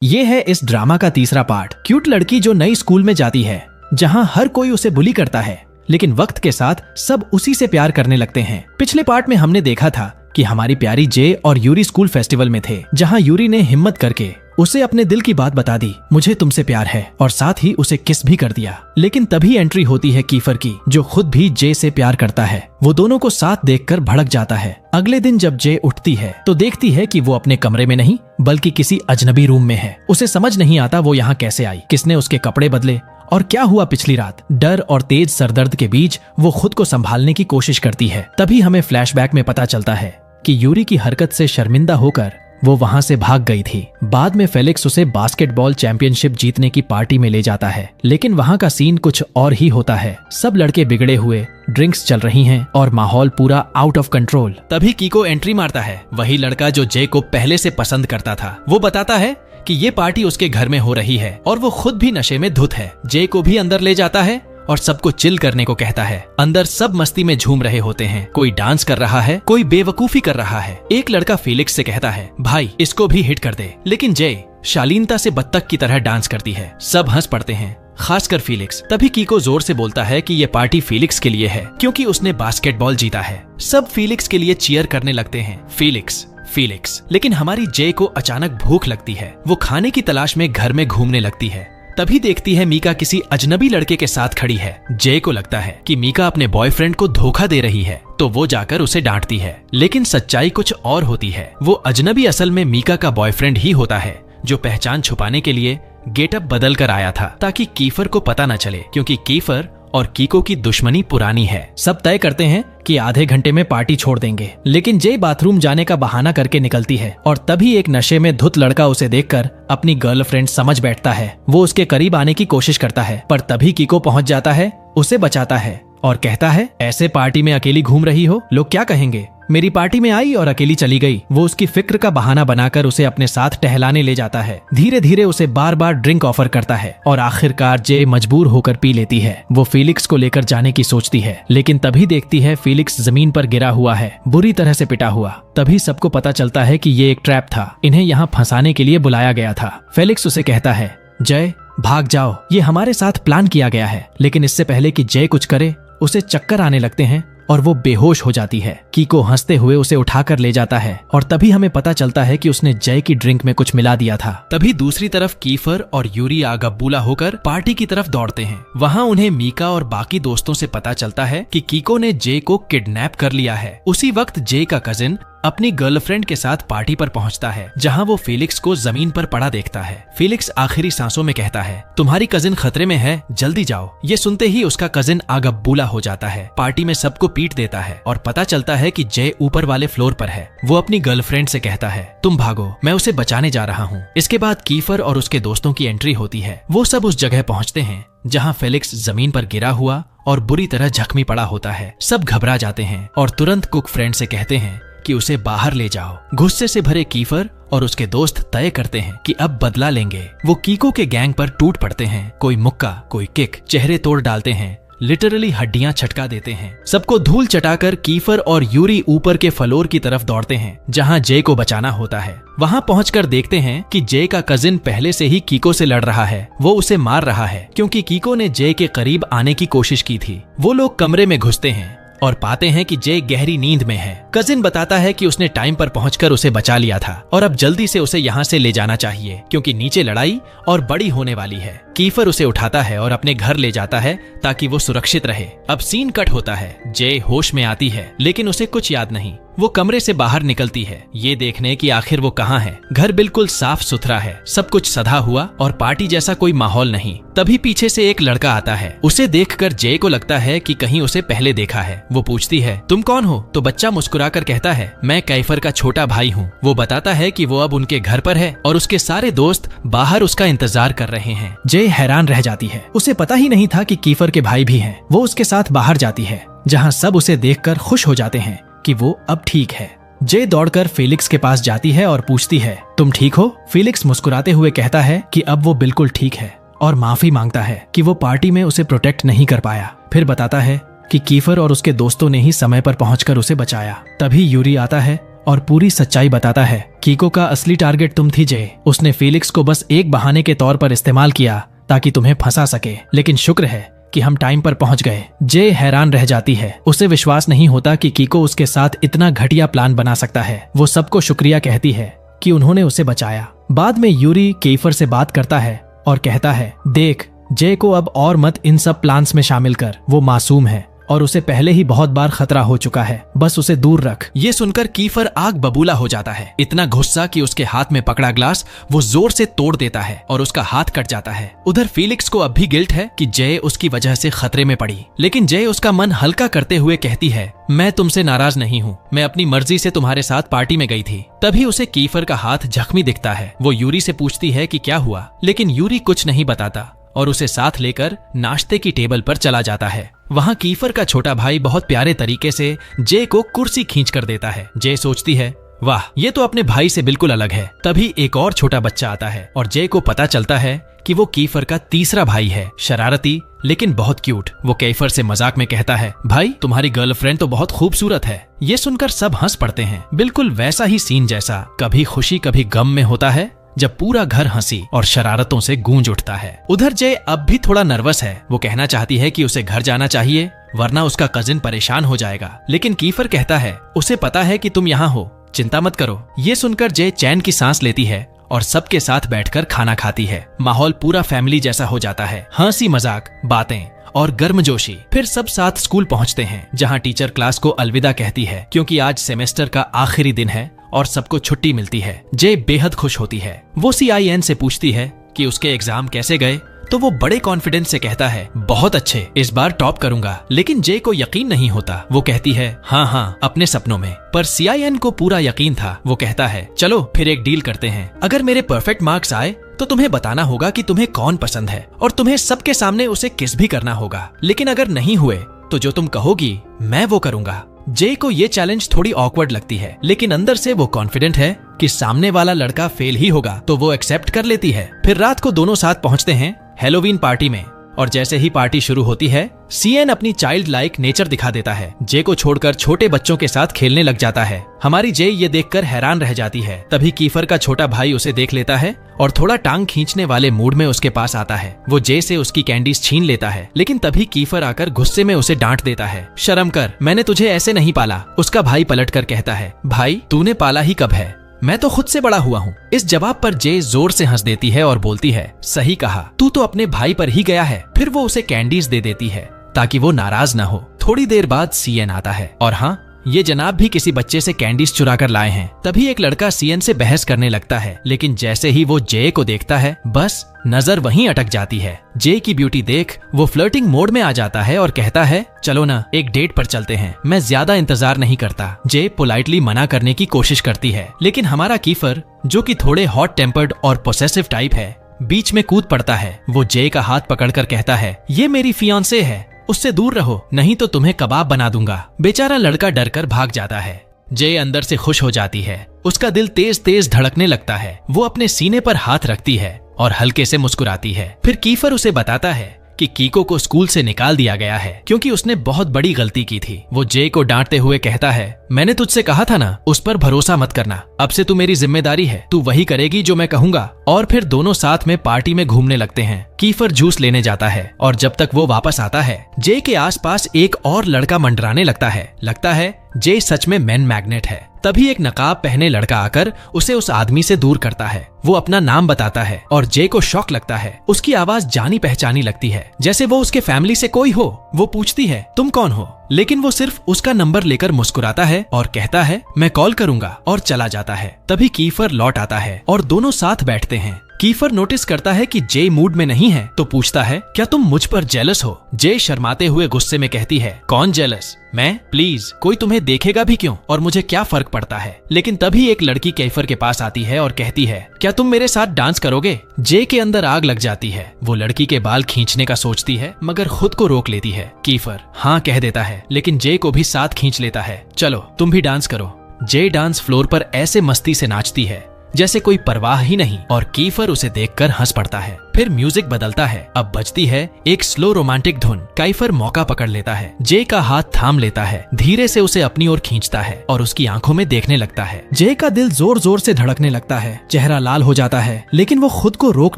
ये है इस ड्रामा का तीसरा पार्ट। क्यूट लड़की जो नई स्कूल में जाती है जहाँ हर कोई उसे बुली करता है, लेकिन वक्त के साथ सब उसी से प्यार करने लगते हैं। पिछले पार्ट में हमने देखा था कि हमारी प्यारी जे और यूरी स्कूल फेस्टिवल में थे, जहाँ यूरी ने हिम्मत करके उसे अपने दिल की बात बता दी, मुझे तुमसे प्यार है, और साथ ही उसे किस भी कर दिया। लेकिन तभी एंट्री होती है कीफर की, जो खुद भी जे से प्यार करता है। वो दोनों को साथ देखकर भड़क जाता है। अगले दिन जब जे उठती है तो देखती है कि वो अपने कमरे में नहीं बल्कि किसी अजनबी रूम में है। उसे समझ नहीं आता वो यहाँ कैसे आई, किसने उसके कपड़े बदले और क्या हुआ पिछली रात। डर और तेज सरदर्द के बीच वो खुद को संभालने की कोशिश करती है। तभी हमें फ्लैशबैक में पता चलता है कि यूरी की हरकत से शर्मिंदा होकर वो वहां से भाग गई थी। बाद में फेलिक्स उसे बास्केटबॉल चैंपियनशिप जीतने की पार्टी में ले जाता है, लेकिन वहां का सीन कुछ और ही होता है। सब लड़के बिगड़े हुए, ड्रिंक्स चल रही हैं और माहौल पूरा आउट ऑफ कंट्रोल। तभी कीको एंट्री मारता है, वही लड़का जो जे को पहले से पसंद करता था। वो बताता है कि ये पार्टी उसके घर में हो रही है और वो खुद भी नशे में धुत है। जे को भी अंदर ले जाता है और सबको चिल करने को कहता है। अंदर सब मस्ती में झूम रहे होते हैं, कोई डांस कर रहा है, कोई बेवकूफी कर रहा है। एक लड़का फेलिक्स से कहता है, भाई इसको भी हिट कर दे, लेकिन जे शालीनता से बत्तख की तरह डांस करती है। सब हंस पड़ते हैं, खासकर फेलिक्स। तभी कीको जोर से बोलता है कि ये पार्टी फेलिक्स के लिए है क्योंकि उसने बास्केटबॉल जीता है। सब फेलिक्स के लिए चीयर करने लगते हैं। फेलिक्स। लेकिन हमारी जे को अचानक भूख लगती है। वो खाने की तलाश में घर में घूमने लगती है। तभी देखती है मीका किसी अजनबी लड़के के साथ खड़ी है। जे को लगता है कि मीका अपने बॉयफ्रेंड को धोखा दे रही है, तो वो जाकर उसे डांटती है। लेकिन सच्चाई कुछ और होती है। वो अजनबी असल में मीका का बॉयफ्रेंड ही होता है, जो पहचान छुपाने के लिए गेटअप बदल कर आया था ताकि कीफर को पता न चले, क्योंकि कीफर और कीको की दुश्मनी पुरानी है। सब तय करते हैं कि आधे घंटे में पार्टी छोड़ देंगे, लेकिन जे बाथरूम जाने का बहाना करके निकलती है और तभी एक नशे में धुत लड़का उसे देखकर अपनी गर्लफ्रेंड समझ बैठता है। वो उसके करीब आने की कोशिश करता है, पर तभी कीको पहुंच जाता है, उसे बचाता है और कहता है, ऐसे पार्टी में अकेली घूम रही हो, लोग क्या कहेंगे। मेरी पार्टी में आई और अकेली चली गई। वो उसकी फिक्र का बहाना बनाकर उसे अपने साथ टहलाने ले जाता है। धीरे धीरे उसे बार बार ड्रिंक ऑफर करता है और आखिरकार जे मजबूर होकर पी लेती है। वो फेलिक्स को लेकर जाने की सोचती है, लेकिन तभी देखती है फेलिक्स जमीन पर गिरा हुआ है, बुरी तरह से पिटा हुआ। तभी सबको पता चलता है कि ये एक ट्रैप था, इन्हें यहाँ फंसाने के लिए बुलाया गया था। फेलिक्स उसे कहता है, जय भाग जाओ, ये हमारे साथ प्लान किया गया है। लेकिन इससे पहले कि जय कुछ करे, उसे चक्कर आने लगते हैं और वो बेहोश हो जाती है। कीको हंसते हुए उसे उठाकर ले जाता है और तभी हमें पता चलता है कि उसने जय की ड्रिंक में कुछ मिला दिया था। तभी दूसरी तरफ कीफर और यूरी आगबूला होकर पार्टी की तरफ दौड़ते हैं। वहाँ उन्हें मीका और बाकी दोस्तों से पता चलता है कि कीको ने जे को किडनैप कर लिया है। उसी वक्त जे का कजिन अपनी गर्लफ्रेंड के साथ पार्टी पर पहुंचता है, जहां वो फेलिक्स को जमीन पर पड़ा देखता है। फेलिक्स आखिरी सांसों में कहता है, तुम्हारी कजिन खतरे में है, जल्दी जाओ। ये सुनते ही उसका कजिन आगबूला हो जाता है, पार्टी में सबको पीट देता है और पता चलता है कि जय ऊपर वाले फ्लोर पर है। वो अपनी गर्लफ्रेंड से कहता है, तुम भागो, मैं उसे बचाने जा रहा हूँ। इसके बाद कीफर और उसके दोस्तों की एंट्री होती है। वो सब उस जगह पहुँचते हैं जहाँ फेलिक्स जमीन पर गिरा हुआ और बुरी तरह जख्मी पड़ा होता है। सब घबरा जाते हैं और तुरंत कुक फ्रेंड से कहते हैं कि उसे बाहर ले जाओ। गुस्से से भरे कीफर और उसके दोस्त तय करते हैं कि अब बदला लेंगे। वो कीको के गैंग पर टूट पड़ते हैं, कोई मुक्का, कोई किक, चेहरे तोड़ डालते हैं, लिटरली हड्डियां छटका देते हैं। सबको धूल चटाकर कीफर और यूरी ऊपर के फ्लोर की तरफ दौड़ते हैं, जहां जे को बचाना होता है। वहां पहुंचकर देखते हैं कि जे का कजिन पहले से ही कीको से लड़ रहा है। वो उसे मार रहा है क्योंकि कीको ने जे के करीब आने की कोशिश की थी। वो लोग कमरे में घुसते हैं और पाते हैं कि जे गहरी नींद में है। कजिन बताता है कि उसने टाइम पर पहुंचकर उसे बचा लिया था और अब जल्दी से उसे यहाँ से ले जाना चाहिए क्योंकि नीचे लड़ाई और बड़ी होने वाली है। कीफर उसे उठाता है और अपने घर ले जाता है ताकि वो सुरक्षित रहे। अब सीन कट होता है। जे होश में आती है, लेकिन उसे कुछ याद नहीं। वो कमरे से बाहर निकलती है, ये देखने कि आखिर वो कहाँ है। घर बिल्कुल साफ सुथरा है, सब कुछ सधा हुआ और पार्टी जैसा कोई माहौल नहीं। तभी पीछे से एक लड़का आता है। उसे देखकर जे को लगता है कि कहीं उसे पहले देखा है। वो पूछती है, तुम कौन हो? तो बच्चा मुस्कुराकर कहता है, मैं कैफर का छोटा भाई हूँ। वो बताता है कि वो अब उनके घर पर है और उसके सारे दोस्त बाहर उसका इंतजार कर रहे हैं। जे हैरान रह जाती है, उसे पता ही नहीं था कि कीफर के भाई भी हैं। वो उसके साथ बाहर जाती है, जहाँ सब उसे देखकर खुश हो जाते हैं कि वो अब ठीक है। जे दौड़कर फेलिक्स के पास जाती है और पूछती है, तुम ठीक हो? फेलिक्स मुस्कुराते हुए कहता है कि अब वो बिल्कुल ठीक है और माफी मांगता है कि वो पार्टी में उसे प्रोटेक्ट नहीं कर पाया। फिर बताता है कि कीफर और उसके दोस्तों ने ही समय पर पहुंचकर उसे बचाया। तभी यूरी आता है और पूरी सच्चाई बताता है। कीको का असली टारगेट तुम थी जे। उसने फेलिक्स को बस एक बहाने के तौर पर इस्तेमाल किया ताकि तुम्हें फंसा सके, लेकिन शुक्र है कि हम टाइम पर पहुंच गए। जे हैरान रह जाती है। उसे विश्वास नहीं होता कि कीको उसके साथ इतना घटिया प्लान बना सकता है। वो सबको शुक्रिया कहती है कि उन्होंने उसे बचाया। बाद में यूरी कीफर से बात करता है और कहता है, देख, जे को अब और मत इन सब प्लान्स में शामिल कर। वो मासूम है और उसे पहले ही बहुत बार खतरा हो चुका है, बस उसे दूर रख। ये सुनकर कीफर आग बबूला हो जाता है, इतना गुस्सा कि उसके हाथ में पकड़ा ग्लास वो जोर से तोड़ देता है और उसका हाथ कट जाता है। उधर फेलिक्स को अब भी गिल्ट है कि जय उसकी वजह से खतरे में पड़ी, लेकिन जय उसका मन हल्का करते हुए कहती है, मैं तुमसे नाराज नहीं हूँ, मैं अपनी मर्जी से तुम्हारे साथ पार्टी में गई थी। तभी उसे कीफर का हाथ जख्मी दिखता है। वो यूरी से पूछती है कि क्या हुआ, लेकिन यूरी कुछ नहीं बताता और उसे साथ लेकर नाश्ते की टेबल पर चला जाता है। वहाँ कीफर का छोटा भाई बहुत प्यारे तरीके से जे को कुर्सी खींच कर देता है। जे सोचती है, वाह, ये तो अपने भाई से बिल्कुल अलग है। तभी एक और छोटा बच्चा आता है और जे को पता चलता है कि वो कीफर का तीसरा भाई है, शरारती लेकिन बहुत क्यूट। वो कीफर से मजाक में कहता है, भाई तुम्हारी गर्लफ्रेंड तो बहुत खूबसूरत है। ये सुनकर सब हंस पड़ते हैं। बिल्कुल वैसा ही सीन जैसा कभी खुशी कभी गम में होता है, जब पूरा घर हंसी और शरारतों से गूंज उठता है। उधर जय अब भी थोड़ा नर्वस है। वो कहना चाहती है कि उसे घर जाना चाहिए वरना उसका कजिन परेशान हो जाएगा, लेकिन कीफर कहता है, उसे पता है कि तुम यहाँ हो, चिंता मत करो। ये सुनकर जय चैन की सांस लेती है और सबके साथ बैठकर खाना खाती है। माहौल पूरा फैमिली जैसा हो जाता है, हंसी मजाक, बातें और गर्मजोशी। फिर सब साथ स्कूल पहुंचते हैं, जहां टीचर क्लास को अलविदा कहती है क्योंकि आज सेमेस्टर का आखिरी दिन है और सबको छुट्टी मिलती है। जे बेहद खुश होती है। वो CIN से पूछती है कि उसके एग्जाम कैसे गए, तो वो बड़े कॉन्फिडेंस से कहता है, बहुत अच्छे, इस बार टॉप करूंगा। लेकिन जे को यकीन नहीं होता। वो कहती है, हाँ, अपने सपनों में। पर CIN को पूरा यकीन था। वो कहता है, चलो फिर एक डील करते हैं। अगर मेरे परफेक्ट मार्क्स आए तो तुम्हें बताना होगा कि तुम्हें कौन पसंद है और तुम्हें सबके सामने उसे किस भी करना होगा। लेकिन अगर नहीं हुए तो जो तुम कहोगी मैं वो करूंगा। जे को ये चैलेंज थोड़ी ऑकवर्ड लगती है, लेकिन अंदर से वो कॉन्फिडेंट है कि सामने वाला लड़का फेल ही होगा, तो वो एक्सेप्ट कर लेती है। फिर रात को दोनों साथ पहुंचते हैं हैलोवीन पार्टी में और जैसे ही पार्टी शुरू होती है, CN अपनी चाइल्ड लाइक नेचर दिखा देता है। जे को छोड़कर छोटे बच्चों के साथ खेलने लग जाता है। हमारी जे ये देखकर हैरान रह जाती है। तभी कीफर का छोटा भाई उसे देख लेता है और थोड़ा टांग खींचने वाले मूड में उसके पास आता है। वो जे से उसकी कैंडीज छीन लेता है, लेकिन तभी कीफर आकर गुस्से में उसे डांट देता है, शर्म कर, मैंने तुझे ऐसे नहीं पाला। उसका भाई पलट कर कहता है, भाई तूने पाला ही कब है, मैं तो खुद से बड़ा हुआ हूँ। इस जवाब पर जे जोर से हंस देती है और बोलती है, सही कहा, तू तो अपने भाई पर ही गया है। फिर वो उसे कैंडीज दे देती है ताकि वो नाराज ना हो। थोड़ी देर बाद CN आता है और हाँ, ये जनाब भी किसी बच्चे से कैंडीज चुरा कर लाए हैं। तभी एक लड़का CN से बहस करने लगता है, लेकिन जैसे ही वो जे को देखता है बस नजर वहीं अटक जाती है। जे की ब्यूटी देख वो फ्लर्टिंग मोड में आ जाता है और कहता है, चलो ना एक डेट पर चलते हैं, मैं ज्यादा इंतजार नहीं करता। जे पोलाइटली मना करने की कोशिश करती है, लेकिन हमारा कीफर, जो कि थोड़े हॉट टेम्पर्ड और पोसेसिव टाइप है, बीच में कूद पड़ता है। वो जे का हाथ पकड़कर कहता है, ये मेरी फियांसे है, उससे दूर रहो नहीं तो तुम्हें कबाब बना दूंगा। बेचारा लड़का डरकर भाग जाता है। जे अंदर से खुश हो जाती है, उसका दिल तेज तेज धड़कने लगता है। वो अपने सीने पर हाथ रखती है और हल्के से मुस्कुराती है। फिर कीफर उसे बताता है कि कीको को स्कूल से निकाल दिया गया है क्योंकि उसने बहुत बड़ी गलती की थी। वो जे को डांटते हुए कहता है, मैंने तुझसे कहा था ना, उस पर भरोसा मत करना, अब से तू मेरी जिम्मेदारी है, तू वही करेगी जो मैं कहूंगा। और फिर दोनों साथ में पार्टी में घूमने लगते हैं। कीफर जूस लेने जाता है और जब तक वो वापस आता है, जे के आसपास एक और लड़का मंडराने लगता है जे सच में मैन मैग्नेट है। तभी एक नकाब पहने लड़का आकर उसे उस आदमी से दूर करता है। वो अपना नाम बताता है और जे को शॉक लगता है। उसकी आवाज जानी पहचानी लगती है, जैसे वो उसके फैमिली से कोई हो। वो पूछती है, तुम कौन हो? लेकिन वो सिर्फ उसका नंबर लेकर मुस्कुराता है और कहता है, मैं कॉल करूंगा, और चला जाता है। तभी कीफर लौट आता है और दोनों साथ बैठते हैं। कीफर नोटिस करता है कि जे मूड में नहीं है, तो पूछता है, क्या तुम मुझ पर जेलस हो? जे शर्माते हुए गुस्से में कहती है, कौन जेलस? मैं? प्लीज, कोई तुम्हें देखेगा भी क्यों, और मुझे क्या फर्क पड़ता है? लेकिन तभी एक लड़की कीफर के पास आती है और कहती है, क्या तुम मेरे साथ डांस करोगे? जे के अंदर आग लग जाती है। वो लड़की के बाल खींचने का सोचती है, मगर खुद को रोक लेती है। कीफर हाँ कह देता है, लेकिन जे को भी साथ खींच लेता है। चलो तुम भी डांस करो। जे डांस फ्लोर पर ऐसे मस्ती से नाचती है जैसे कोई परवाह ही नहीं, और कीफर उसे देखकर हंस पड़ता है। फिर म्यूजिक बदलता है। अब बजती है एक स्लो रोमांटिक धुन। काइफर मौका पकड़ लेता है, जे का हाथ थाम लेता है, धीरे से उसे अपनी ओर खींचता है और उसकी आंखों में देखने लगता है। जे का दिल जोर जोर से धड़कने लगता है, चेहरा लाल हो जाता है, लेकिन वो खुद को रोक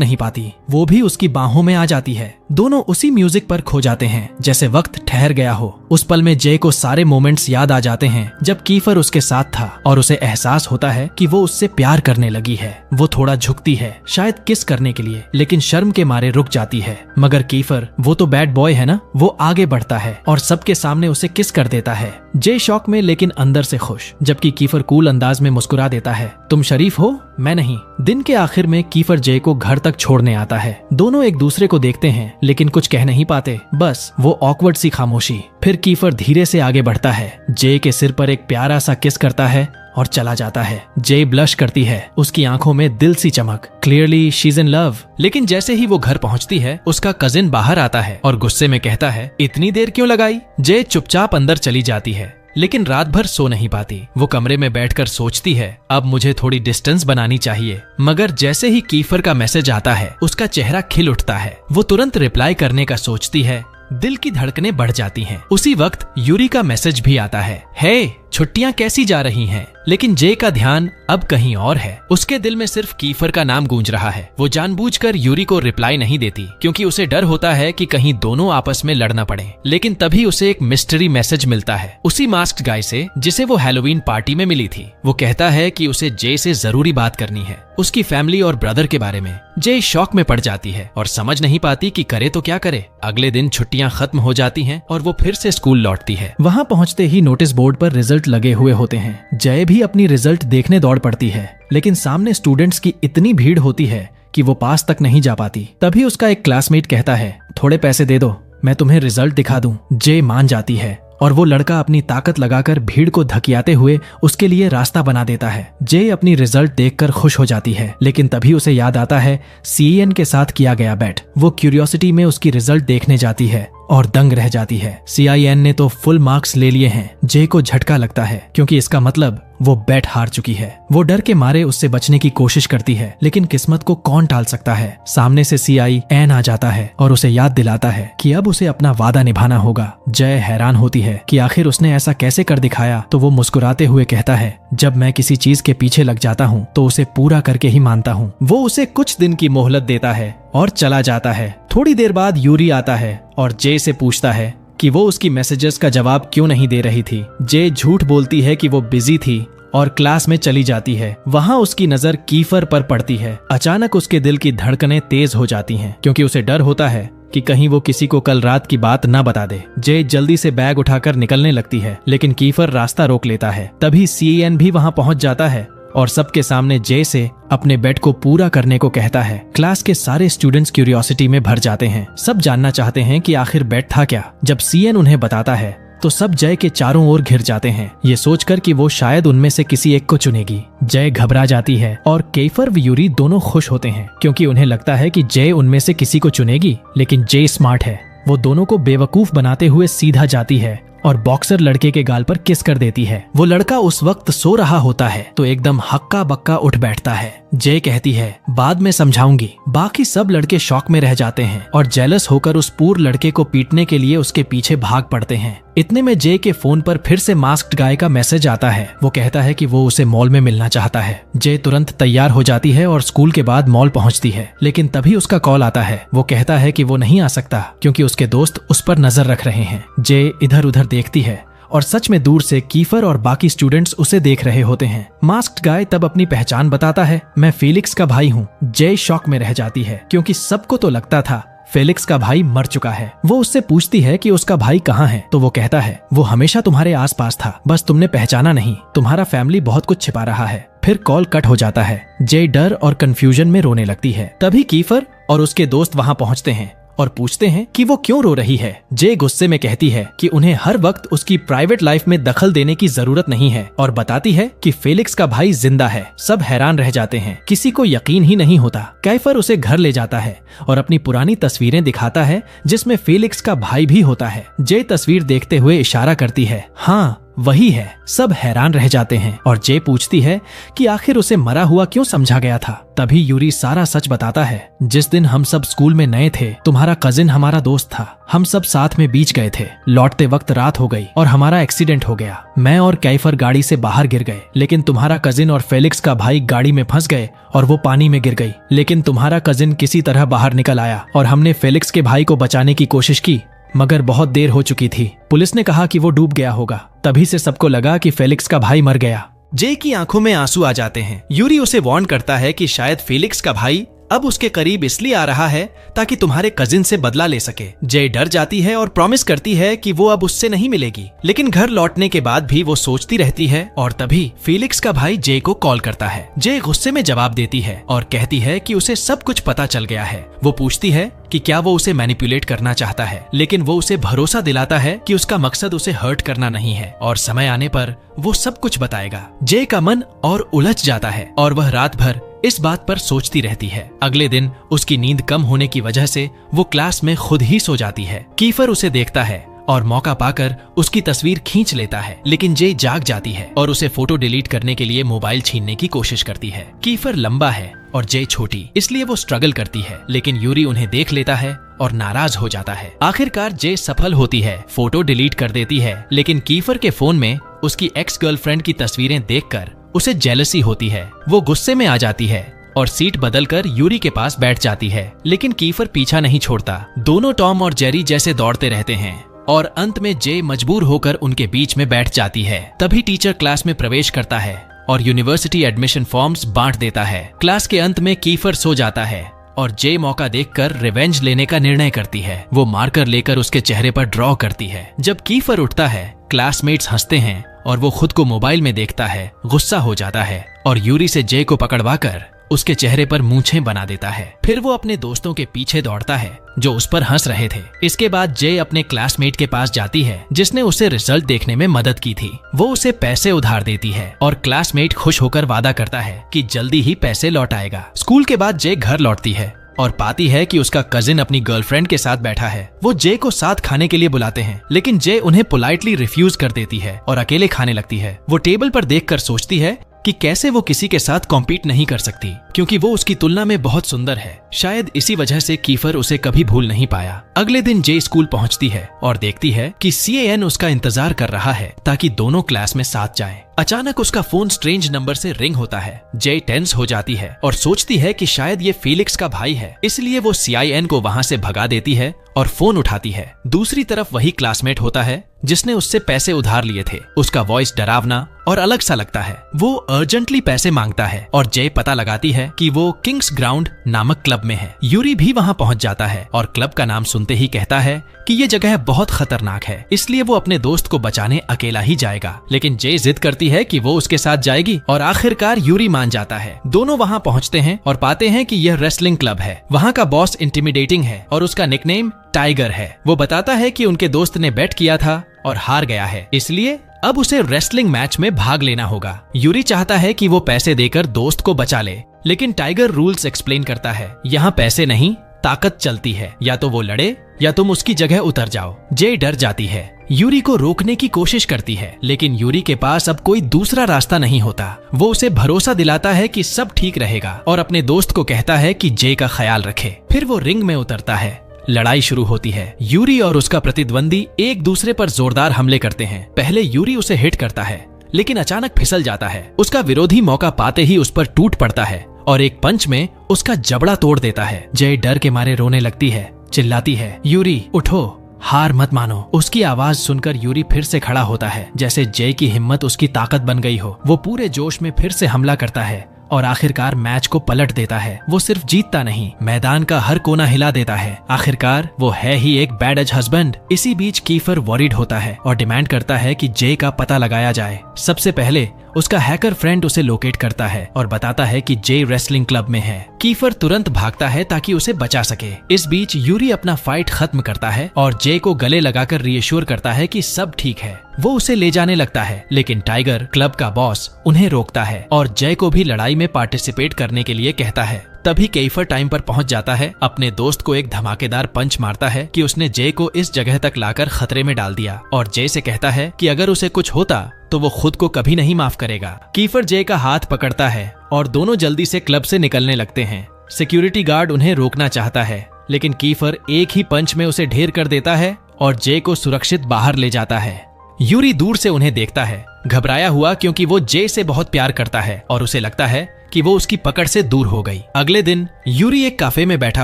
नहीं पाती। वो भी उसकी बाहों में आ जाती है। दोनों उसी म्यूजिक पर खो जाते हैं, जैसे वक्त ठहर गया हो। उस पल में जे को सारे मोमेंट्स याद आ जाते हैं जब कीफर उसके साथ था, और उसे एहसास होता है कि वो उससे प्यार करने लगी है। वो थोड़ा झुकती है, शायद किस करने के लिए, लेकिन शर्म के मारे रुक जाती है। मगर कीफर, वो तो बैड बॉय है ना, वो आगे बढ़ता है और सबके सामने उसे किस कर देता है। जे शॉक में लेकिन अंदर से खुश, जबकि कीफर कूल अंदाज में मुस्कुरा देता है, तुम शरीफ हो, मैं नहीं। दिन के आखिर में कीफर जे को घर तक छोड़ने आता है। दोनों एक दूसरे को देखते हैं लेकिन कुछ कह नहीं पाते, बस वो ऑकवर्ड सी खामोशी। फिर कीफर धीरे से आगे बढ़ता है, जे के सिर पर एक प्यारा सा किस करता है और चला जाता है। जे ब्लश करती है, उसकी आंखों में दिल सी चमक। Clearly she is in love. लेकिन जैसे ही वो घर पहुंचती है, उसका कजिन बाहर आता है और गुस्से में कहता है, इतनी देर क्यों लगाई? जे चुपचाप अंदर चली जाती है, लेकिन रात भर सो नहीं पाती। वो कमरे में बैठकर सोचती है, अब मुझे थोड़ी डिस्टेंस बनानी चाहिए। मगर जैसे ही कीफर का मैसेज आता है, उसका चेहरा खिल उठता है। वो तुरंत रिप्लाई करने का सोचती है, दिल की धड़कनें बढ़ जाती हैं। उसी वक्त यूरी का मैसेज भी आता है, हे छुट्टियां कैसी जा रही हैं? लेकिन जे का ध्यान अब कहीं और है। उसके दिल में सिर्फ कीफर का नाम गूंज रहा है। वो जानबूझकर यूरी को रिप्लाई नहीं देती, क्योंकि उसे डर होता है कि कहीं दोनों आपस में लड़ना पड़े। लेकिन तभी उसे एक मिस्ट्री मैसेज मिलता है, उसी मास्क्ड गाय से जिसे वो हैलोवीन पार्टी में मिली थी। वो कहता है कि उसे जे से जरूरी बात करनी है, उसकी फैमिली और ब्रदर के बारे में। जे शॉक में पड़ जाती है और समझ नहीं पाती कि करे तो क्या करे। अगले दिन छुट्टियां खत्म हो जाती हैं और वो फिर से स्कूल लौटती है। वहाँ पहुँचते ही नोटिस बोर्ड पर रिजल्ट लगे हुए होते हैं। जय भी अपनी रिजल्ट देखने दौड़ पड़ती है, लेकिन सामने स्टूडेंट्स की इतनी भीड़ होती है कि वो पास तक नहीं जा पाती। तभी उसका एक क्लासमेट कहता है, थोड़े पैसे दे दो, मैं तुम्हें रिजल्ट दिखा दूं। जे मान जाती है और वो लड़का अपनी ताकत लगाकर भीड़ को धकियाते हुए उसके लिए रास्ता बना देता है। जे अपनी रिजल्ट देखकर खुश हो जाती है, लेकिन तभी उसे याद आता है सीएन के साथ किया गया बैट। वो क्यूरियोसिटी में उसकी रिजल्ट देखने जाती है और दंग रह जाती है। सीआईएन ने तो फुल मार्क्स ले लिए हैं। जे को झटका लगता है, क्योंकि इसका मतलब वो बैट हार चुकी है। वो डर के मारे उससे बचने की कोशिश करती है, लेकिन किस्मत को कौन टाल सकता है। सामने से सीआईएन आ जाता है और उसे याद दिलाता है कि अब उसे अपना वादा निभाना होगा। जय हैरान होती है कि आखिर उसने ऐसा कैसे कर दिखाया, तो वो मुस्कुराते हुए कहता है, जब मैं किसी चीज के पीछे लग जाता हूँ तो उसे पूरा करके ही मानता हूँ। वो उसे कुछ दिन की मोहलत देता है और चला जाता है। थोड़ी देर बाद यूरी आता है और जे से पूछता है कि वो उसकी मैसेजेस का जवाब क्यों नहीं दे रही थी। जे झूठ बोलती है कि वो बिजी थी और क्लास में चली जाती है। वहाँ उसकी नजर कीफर पर पड़ती है। अचानक उसके दिल की धड़कनें तेज हो जाती हैं, क्योंकि उसे डर होता है कि कहीं वो किसी को कल रात की बात न बता दे। जे जल्दी से बैग उठाकर निकलने लगती है, लेकिन कीफर रास्ता रोक लेता है। तभी सीएन भी वहाँ पहुँच जाता है और सबके सामने जे से अपने बेट को पूरा करने को कहता है। क्लास के सारे स्टूडेंट्स क्यूरियोसिटी में भर जाते हैं। सब जानना चाहते हैं कि आखिर बेट था क्या। जब सीएन उन्हें बताता है तो सब जय के चारों ओर घिर जाते हैं, ये सोचकर कि वो शायद उनमें से किसी एक को चुनेगी। जय घबरा जाती है और कीफर व यूरी दोनों खुश होते हैं, क्योंकि उन्हें लगता है कि जय उनमें से किसी को चुनेगी। लेकिन जय स्मार्ट है, वो दोनों को बेवकूफ बनाते हुए सीधा जाती है और बॉक्सर लड़के के गाल पर किस कर देती है। वो लड़का उस वक्त सो रहा होता है तो एकदम हक्का बक्का उठ बैठता है। जे कहती है, बाद में समझाऊंगी। बाकी सब लड़के शॉक में रह जाते हैं और जेलस होकर उस पूर लड़के को पीटने के लिए उसके पीछे भाग पड़ते हैं। इतने में जे के फोन पर फिर से मास्क्ड गाय का मैसेज आता है। वो कहता है कि वो उसे मॉल में मिलना चाहता है। जे तुरंत तैयार हो जाती है और स्कूल के बाद मॉल पहुंचती है, लेकिन तभी उसका कॉल आता है। वो कहता है कि वो नहीं आ सकता क्योंकि उसके दोस्त उस पर नजर रख रहे हैं। जे इधर उधर देखती है और सच में दूर से कीफर और बाकी स्टूडेंट्स उसे देख रहे होते हैं। मास्क्ड गाय तब अपनी पहचान बताता है, मैं फेलिक्स का भाई हूँ। जय शॉक में रह जाती है, क्योंकि सबको तो लगता था फेलिक्स का भाई मर चुका है। वो उससे पूछती है कि उसका भाई कहाँ है, तो वो कहता है, वो हमेशा तुम्हारे आसपास था, बस तुमने पहचाना नहीं। तुम्हारा फैमिली बहुत कुछ छिपा रहा है। फिर कॉल कट हो जाता है। जय डर और कंफ्यूजन में रोने लगती है। तभी कीफर और उसके दोस्त वहाँ पहुँचते हैं और पूछते हैं कि वो क्यों रो रही है। जे गुस्से में कहती है कि उन्हें हर वक्त उसकी प्राइवेट लाइफ में दखल देने की जरूरत नहीं है और बताती है कि फेलिक्स का भाई जिंदा है। सब हैरान रह जाते हैं, किसी को यकीन ही नहीं होता। कैफर उसे घर ले जाता है और अपनी पुरानी तस्वीरें दिखाता है जिसमें फेलिक्स का भाई भी होता है। जे तस्वीर देखते हुए इशारा करती है, हाँ वही है। सब हैरान रह जाते हैं और जे पूछती है कि आखिर उसे मरा हुआ क्यों समझा गया था। तभी यूरी सारा सच बताता है। जिस दिन हम सब स्कूल में नए थे, तुम्हारा कजिन हमारा दोस्त था। हम सब साथ में बीच गए थे। लौटते वक्त रात हो गई और हमारा एक्सीडेंट हो गया। मैं और कैफर गाड़ी से बाहर गिर गए, लेकिन तुम्हारा कजिन और फेलिक्स का भाई गाड़ी में फंस गए और वो पानी में गिर गई। लेकिन तुम्हारा कजिन किसी तरह बाहर निकल आया और हमने फेलिक्स के भाई को बचाने की कोशिश की, मगर बहुत देर हो चुकी थी। पुलिस ने कहा कि वो डूब गया होगा। तभी से सबको लगा कि फेलिक्स का भाई मर गया। जे की आंखों में आंसू आ जाते हैं। यूरी उसे वार्न करता है कि शायद फेलिक्स का भाई अब उसके करीब इसलिए आ रहा है ताकि तुम्हारे कजिन से बदला ले सके। जे डर जाती है और प्रॉमिस करती है कि वो अब उससे नहीं मिलेगी। लेकिन घर लौटने के बाद भी वो सोचती रहती है और तभी फेलिक्स का भाई जे को कॉल करता है। जे गुस्से में जवाब देती है और कहती है कि उसे सब कुछ पता चल गया है। वो पूछती है कि क्या वो उसे मैनिपुलेट करना चाहता है, लेकिन वो उसे भरोसा दिलाता है कि उसका मकसद उसे हर्ट करना नहीं है और समय आने पर वो सब कुछ बताएगा। जे का मन और उलझ जाता है और वह रात भर इस बात पर सोचती रहती है। अगले दिन उसकी नींद कम होने की वजह से वो क्लास में खुद ही सो जाती है। कीफर उसे देखता है और मौका पाकर उसकी तस्वीर खींच लेता है, लेकिन जे जाग जाती है और उसे फोटो डिलीट करने के लिए मोबाइल छीनने की कोशिश करती है। कीफर लंबा है और जे छोटी, इसलिए वो स्ट्रगल करती है, लेकिन यूरी उन्हें देख लेता है और नाराज हो जाता है। आखिरकार जे सफल होती है, फोटो डिलीट कर देती है, लेकिन कीफर के फोन में उसकी एक्स गर्लफ्रेंड की तस्वीरें देखकर उसे जेलसी होती है। वो गुस्से में आ जाती है और सीट बदलकर यूरी के पास बैठ जाती है, लेकिन कीफर पीछा नहीं छोड़ता। दोनों टॉम और जेरी जैसे दौड़ते रहते हैं और अंत में जे मजबूर होकर उनके बीच में बैठ जाती है। तभी टीचर क्लास में प्रवेश करता है और यूनिवर्सिटी एडमिशन फॉर्म्स बांट देता है। क्लास के अंत में कीफर सो जाता है और जे मौका देखकर रिवेंज लेने का निर्णय करती है। वो मार्कर लेकर उसके चेहरे पर ड्रॉ करती है। जब कीफर उठता है, क्लासमेट्स हंसते हैं और वो खुद को मोबाइल में देखता है। गुस्सा हो जाता है और यूरी से जे को पकड़वाकर उसके चेहरे पर मूंछें बना देता है। फिर वो अपने दोस्तों के पीछे दौड़ता है जो उस पर हंस रहे थे। इसके बाद जे अपने क्लासमेट के पास जाती है जिसने उसे रिजल्ट देखने में मदद की थी। वो उसे पैसे उधार देती है और क्लासमेट खुश होकर वादा करता है कि जल्दी ही पैसे लौट आएगा। स्कूल के बाद जे घर लौटती है और पाती है कि उसका कजिन अपनी गर्लफ्रेंड के साथ बैठा है। वो जे को साथ खाने के लिए बुलाते हैं, लेकिन जे उन्हें पोलाइटली रिफ्यूज कर देती है और अकेले खाने लगती है। वो टेबल पर देखकर सोचती है कि कैसे वो किसी के साथ कॉम्पीट नहीं कर सकती, क्योंकि वो उसकी तुलना में बहुत सुंदर है। शायद इसी वजह से कीफर उसे कभी भूल नहीं पाया। अगले दिन जे स्कूल पहुंचती है और देखती है कि CAN उसका इंतजार कर रहा है ताकि दोनों क्लास में साथ जाएं। अचानक उसका फोन स्ट्रेंज नंबर से रिंग होता है। जे टेंस हो जाती है और सोचती है कि शायद ये फेलिक्स का भाई है, इसलिए वो CIN को वहां से भगा देती है और फोन उठाती है। दूसरी तरफ वही क्लासमेट होता है जिसने उससे पैसे उधार लिए थे। उसका वॉइस डरावना और अलग सा लगता है। वो अर्जेंटली पैसे मांगता है और जे पता लगाती है कि वो किंग्स ग्राउंड नामक क्लब में है। यूरी भी वहां पहुंच जाता है और क्लब का नाम सुनते ही कहता है कि ये जगह बहुत खतरनाक है, इसलिए वो अपने दोस्त को बचाने अकेला ही जाएगा। लेकिन जे जिद करती है कि वो उसके साथ जाएगी और आखिरकार यूरी मान जाता है। दोनों वहां पहुंचते हैं और पाते हैं कि यह रेसलिंग क्लब है। वहां का बॉस इंटिमिडेटिंग है और उसका निकनेम टाइगर है। वो बताता है कि उनके दोस्त ने बेट किया था और हार गया है, इसलिए अब उसे रेसलिंग मैच में भाग लेना होगा। यूरी चाहता है कि वो पैसे देकर दोस्त को बचा ले, लेकिन टाइगर रूल्स एक्सप्लेन करता है। यहाँ पैसे नहीं, ताकत चलती है। या तो वो लड़े या तुम उसकी जगह उतर जाओ। जे डर जाती है, यूरी को रोकने की कोशिश करती है, लेकिन यूरी के पास अब कोई दूसरा रास्ता नहीं होता। वो उसे भरोसा दिलाता है कि सब ठीक रहेगा और अपने दोस्त को कहता है कि जे का ख्याल रखे। फिर वो रिंग में उतरता है। लड़ाई शुरू होती है। यूरी और उसका प्रतिद्वंदी एक दूसरे पर जोरदार हमले करते हैं। पहले यूरी उसे हिट करता है, लेकिन अचानक फिसल जाता है। उसका विरोधी मौका पाते ही उस पर टूट पड़ता है और एक पंच में उसका जबड़ा तोड़ देता है। जय डर के मारे रोने लगती है, चिल्लाती है, यूरी उठो, हार मत मानो। उसकी आवाज सुनकर यूरी फिर से खड़ा होता है, जैसे जय की हिम्मत उसकी ताकत बन गई हो। वो पूरे जोश में फिर से हमला करता है और आखिरकार मैच को पलट देता है। वो सिर्फ जीतता नहीं, मैदान का हर कोना हिला देता है। आखिरकार वो है ही एक बैड एज हस्बैंड। इसी बीच कीफर वॉरिड होता है और डिमांड करता है कि जे का पता लगाया जाए। सबसे पहले उसका हैकर फ्रेंड उसे लोकेट करता है और बताता है कि जे रेसलिंग क्लब में है। कीफर तुरंत भागता है ताकि उसे बचा सके। इस बीच यूरी अपना फाइट खत्म करता है और जे को गले लगाकर रीएश्योर करता है कि सब ठीक है। वो उसे ले जाने लगता है, लेकिन टाइगर क्लब का बॉस उन्हें रोकता है और जय को भी लड़ाई में पार्टिसिपेट करने के लिए कहता है। तभी कीफर टाइम पर पहुंच जाता है, अपने दोस्त को एक धमाकेदार पंच मारता है कि उसने जय को इस जगह तक लाकर खतरे में डाल दिया और जय से कहता है कि अगर उसे कुछ होता तो वो खुद को कभी नहीं माफ करेगा। कीफर जय का हाथ पकड़ता है और दोनों जल्दी से क्लब से निकलने लगते हैं। सिक्योरिटी गार्ड उन्हें रोकना चाहता है, लेकिन कीफर एक ही पंच में उसे ढेर कर देता है और जय को सुरक्षित बाहर ले जाता है। यूरी दूर से उन्हें देखता है, घबराया हुआ, क्योंकि वो जय से बहुत प्यार करता है और उसे लगता है कि वो उसकी पकड़ से दूर हो गई। अगले दिन यूरी एक काफे में बैठा